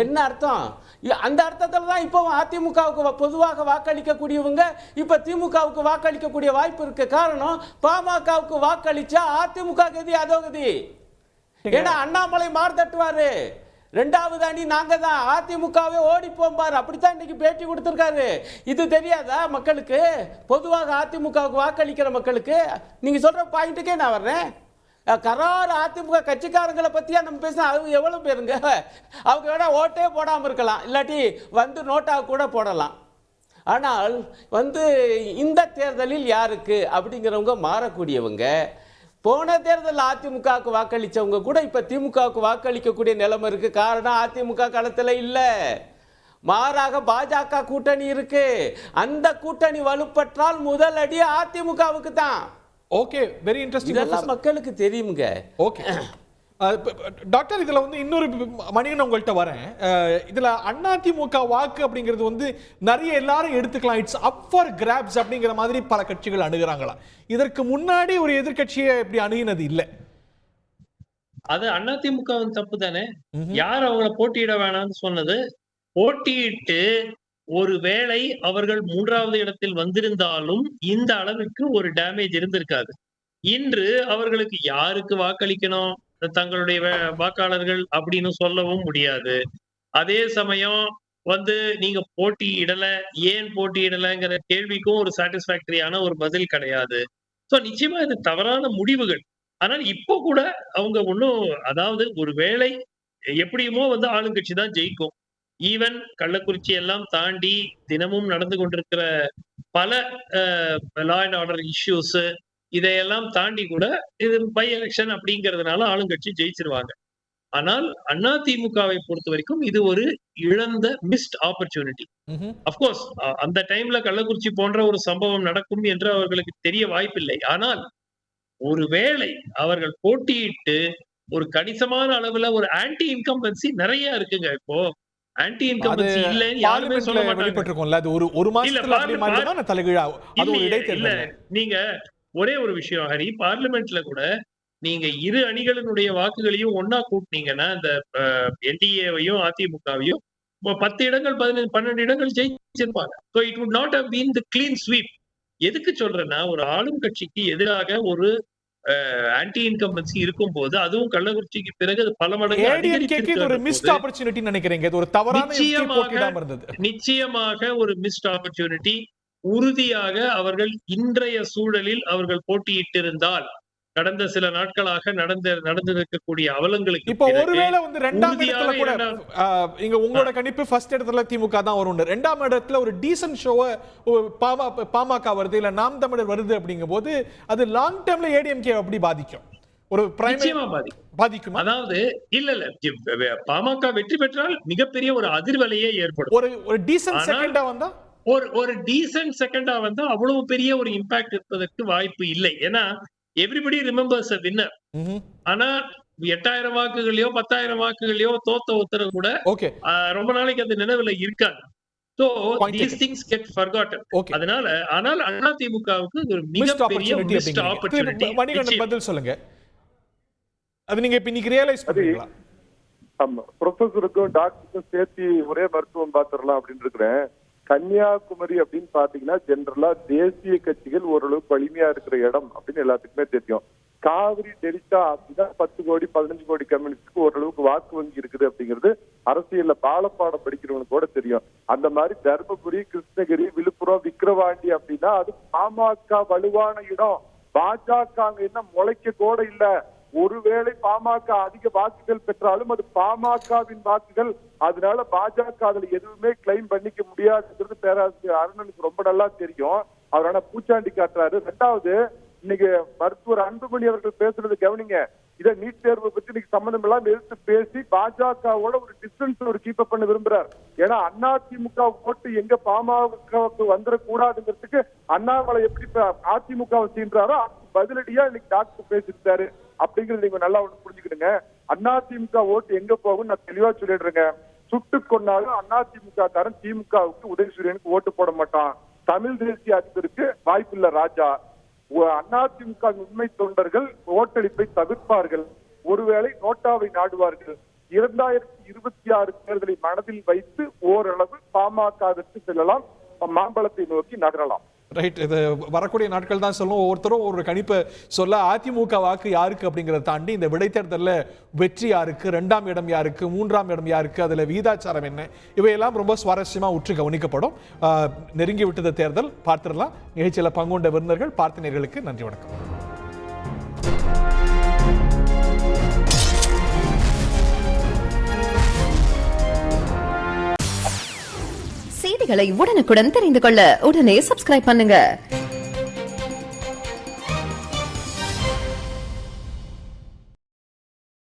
என்ன அர்த்தம்? அந்த அர்த்தத்தில் தான் இப்போ அதிமுகவுக்கு பொதுவாக வாக்களிக்கக்கூடியவங்க இப்ப திமுகவுக்கு வாக்களிக்கக்கூடிய வாய்ப்பு இருக்கு. காரணம், பாமகவுக்கு வாக்களிச்சா அதிமுக கதி அதோ கதி. ஏன்னா அண்ணாமலை மார்தட்டுவாரு, 2வது அணி நாங்க தான், அதிமுகவே ஓடி போம்பார். அப்படித்தான் இன்னைக்கு பேட்டி கொடுத்திருக்காரு. இது தெரியாதா மக்களுக்கு? பொதுவாக அதிமுகவுக்கு வாக்களிக்கிற மக்களுக்கு நீங்க சொல்ற பாயிண்ட்டுக்கே நான் வர்றேன். கரார் அதிமுக கட்சிக்காரங்களை பத்தியா நம்ம பேசினா அது எவ்வளவு பேருங்க? அவங்க வேணா ஓட்டே போடாம இருக்கலாம், இல்லாட்டி வந்து நோட்டா கூட போடலாம். ஆனால் வந்து இந்த தேர்தலில் யாருக்கு அப்படிங்கிறவங்க மாறக்கூடியவங்க. போன தேர்தல் அதிமுகவுக்கு வாக்களிச்சவங்க கூட இப்ப திமுகவுக்கு வாக்களிக்கக்கூடிய நிலைமை இருக்கு. காரணம், அதிமுக களத்துல இல்ல, மாறாக பாஜக கூட்டணி இருக்கு. அந்த கூட்டணி வலுப்பற்றால் முதல் அடி அதிமுகவுக்கு தான். Okay, very interesting. இதெல்லாம் மக்களுக்கு தெரியுங்க. ஓகே டாக்டர், இதுல வந்து இன்னொரு மணியன் உங்கள்கிட்ட வரேன். இதுல அதிமுக வாக்கு அப்படிங்கிறது வந்து நிறைய எல்லாரும் எடுத்துக்கலாம், இட்ஸ் அப் ஃபார் கிராப்ஸ் அப்படிங்கிற மாதிரி பல கட்சிகள் அணுகுறாங்களா? இதற்கு முன்னாடி ஒரு எதிர்கட்சியை இப்படி அணுகினது இல்ல. அது அதிமுக தப்பு தானே? யார் அவங்கள போட்டியிட வேணாம்னு சொன்னது? போட்டியிட்டு ஒருவேளை அவர்கள் 3வது இடத்தில் வந்திருந்தாலும் இந்த அளவுக்கு ஒரு டேமேஜ் இருந்திருக்காது. இன்று அவர்களுக்கு யாருக்கு வாக்களிக்கணும், தங்களுடைய வாக்காளர்கள் அப்படின்னு சொல்லவும் முடியாது. அதே சமயம் வந்து நீங்க போட்டியிடல, ஏன் போட்டியிடலைங்கிற கேள்விக்கும் ஒரு சாட்டிஸ்பாக்டரியான ஒரு பதில் கிடையாது. சோ நிச்சயமா இது தவறான முடிவுகள். ஆனால் இப்போ கூட அவங்க ஒன்னும், அதாவது ஒரு வேளை எப்படியுமோ வந்து ஆளுங்கட்சி தான் ஜெயிக்கும். ஈவன் கள்ளக்குறிச்சி எல்லாம் தாண்டி தினமும் நடந்து கொண்டிருக்கிற பல லா அண்ட் ஆர்டர் இஷ்யூஸ், இதையெல்லாம் தாண்டி கூட இது பை எலெக்ஷன் அப்படிங்கிறதுனால ஆளுங்கட்சி ஜெயிச்சிருவாங்க. ஆனால் அதிமுகவை பொறுத்த வரைக்கும் இது ஒரு இழந்த மிஸ்ட் ஆப்பர்ச்சுனிட்டி. அப்கோர்ஸ் அந்த டைம்ல கள்ளக்குறிச்சி போன்ற ஒரு சம்பவம் நடக்கும் என்று அவர்களுக்கு தெரிய வாய்ப்பில்லை. ஆனால் ஒருவேளை அவர்கள் போட்டியிட்டு ஒரு கணிசமான அளவுல ஒரு ஆன்டி இன்கம்பன்சி நிறைய இருக்குங்க. இப்போ ஆன்டி இன்கம்பன்சி இல்லன்னு யாருமே சொல்ல மாட்டாங்க. அது ஒரு மாசத்துல அப்படி மாறினா தலைகீழா அது ஒரு இடைத்தேர்தல். நீங்க ஒரே ஒரு விஷயம் ஹரி, பார்லிமெண்ட்ல கூட நீங்க இரு அணிகளினுடைய வாக்குகளையும் ஒன்னா கூட்டினீங்கன்னா, இந்த என்டிஏவையும் அதிமுகவையும் 10 இடங்கள் 12 இடங்கள் ஜெயிச்சிருப்பாங்க. So it would not have been the clean sweep. எதுக்கு சொல்றேன்னா, ஒரு ஆளும் கட்சிக்கு எதிராக ஒரு ஆன்டி இன்கம்பன்சி இருக்கும் போது, அதுவும் கள்ளக்குறிச்சிக்கு பிறகு அது பல மடங்கு ஒரு மிஸ்ட் ஆப்பர்ச்சுனிட்டி நினைக்கிறீங்க? இது ஒரு தவறான போட்டியிடாம இருந்தது. நிச்சயமாக ஒரு மிஸ்ட் ஆப்பர்ச்சுனிட்டி. உறுதியாக அவர்கள் இன்றைய சூழலில் அவர்கள் போட்டியிட்டிருந்தால் கடந்த சில நாட்களாக நடந்திருக்கக்கூடிய அவலங்களுக்கு இப்போ பிறகு ஒருவேளை வந்து ரெண்டாம் இடத்துல உறுதியாக கூட இரண்டாம் இங்க உங்களோட கணிப்பு ஃபர்ஸ்ட் இடத்துல திமுக தான் வரும், ரெண்டாம் இடத்துல ஒரு டீசன்ட் ஷோவை பாமக வருது இல்ல நாம் தமிழர் வருது அப்படிங்கும் போது அது லாங் டேர்ம்ல ஏடிஎம்கே அப்படி பாதிக்கும், ஒரு நிச்சயமா பாதிக்குமா? அதாவது இல்ல பாமக வெற்றி பெற்றால் மிகப்பெரிய ஒரு அதிர்வலையே ஏற்படும். ஒரு டீசன்ட் செகண்டா வந்தா ஒரு டீசன்ட் செகண்டா வந்து அவ்வளவு பெரிய ஒரு இம்பாக்ட் இருப்பதற்கு வாய்ப்பு இல்லை. ஏன்னா எவ்ரிபடி ரிமெம்பர்ஸ் அ வின்னர். ஆனா 8000 வாக்குகளையோ 10,000 வாக்குகளையோ தோத்த உத்தரவு கூட ரொம்ப நாளைக்கு அது நினைவுல இருக்காது. So these things get forgotten. அதனால ஆனால் அதிமுகவுக்கு ஒரு மிகப்பெரிய மிஸ்ட் ஆப்பர்ச்சுனிட்டி. மணிகண்டன் பதில் சொல்லுங்க, அது நீங்க இப்ப இன்னைக்கு ரியலைஸ் பண்றீங்களா? ஆமா, ப்ரொஃபஸருக்கும் டாக்டருக்கும் சேர்த்து ஒரே மருத்துவம் பார்த்துடலாம் அப்படின்னு இருக்கிறேன். கன்னியாகுமரி அப்படின்னு பாத்தீங்கன்னா ஜெனரலா தேசிய கட்சிகள் ஓரளவுக்கு வலிமையா இருக்கிற இடம் அப்படின்னு எல்லாத்துக்குமே தெரியும். காவிரி டெல்டா அப்படின்னா 10 கோடி 15 கோடி கம்யூனிஸ்டுக்கு ஓரளவுக்கு வாக்கு வங்கி இருக்குது அப்படிங்கிறது அரசியல்ல பாலப்பாடம் படிக்கிறவங்களுக்கு கூட தெரியும். அந்த மாதிரி தர்மபுரி, கிருஷ்ணகிரி, விழுப்புரம், விக்கிரவாண்டி அப்படின்னா அது பாமக வலுவான இடம். பாஜக என்ன முளைக்க கூட இல்ல. ஒருவேளை பாமக அதிக வாக்குகள் பெற்றாலும் அது பாமகவின் வாக்குகள். அதனால பாஜக அதுல எதுவுமே கிளைம் பண்ணிக்க முடியாதுங்கிறது பேராசிரியர் அருணனுக்கு ரொம்ப நல்லா தெரியும். அவரான பூச்சாண்டி காட்டுறாரு. ரெண்டாவது, இன்னைக்கு மருத்துவர் அன்புமணி அவர்கள் பேசுறது கவனிங்க. இதை நீட் தேர்வு பத்தி இன்னைக்கு சம்பந்தம் எல்லாம் எடுத்து பேசி பாஜகவோட ஒரு டிஸ்டன்ஸ் ஒரு கீப் அப் பண்ண விரும்புறாரு. ஏன்னா அதிமுக ஓட்டு எங்க பாமகவுக்கு வந்துடக்கூடாதுங்கிறதுக்கு அண்ணாமலை எப்படி அதிமுகவை சீன்றாரோ பதிலடியா இன்னைக்கு டாக்டர் பேசிட்டாரு அப்படிங்கிறது நீங்க நல்லா ஒண்ணு புரிஞ்சுக்கிடுங்க. அதிமுக ஓட்டு எங்க போகும் நான் தெளிவா சொல்லிடுறேங்க. சுட்டு கொண்டாலும் அதிமுக காரன் திமுகவுக்கு உதயசூரியனுக்கு ஓட்டு போட மாட்டான். தமிழ் தேசிய அதிபருக்கு வாய்ப்பில்லை ராஜா. அதிமுக உண்மை தொண்டர்கள் ஓட்டளிப்பை தவிர்ப்பார்கள். ஒருவேளை நோட்டாவை நாடுவார்கள். 2026 தேர்தலை மனதில் வைத்து ஓரளவு பாமகவிற்கு செல்லலாம், மாம்பழத்தை நோக்கி நகரலாம். ரைட், இது வரக்கூடிய நாட்கள் தான் சொல்லும். ஒவ்வொருத்தரும் ஒரு கணிப்பை சொல்ல. அதிமுக வாக்கு யாருக்கு அப்படிங்கிறத தாண்டி இந்த விடைத்தேர்தலில் வெற்றி யாருக்கு, 2ஆம் இடம் யாருக்கு, 3ஆம் இடம் யாருக்கு, அதில் விகிதாச்சாரம் என்ன, இவையெல்லாம் ரொம்ப சுவாரஸ்யமாக உற்று கவனிக்கப்படும். நெருங்கி விட்டது தேர்தல், பார்த்துடலாம். நிகழ்ச்சியில் பங்குண்ட விருந்தினர்கள் பார்த்தினர்களுக்கு நன்றி, வணக்கம். செய்திகளை உடனுக்குடன் தெரிந்து கொள்ள உடனே சப்ஸ்கிரைப் பண்ணுங்க.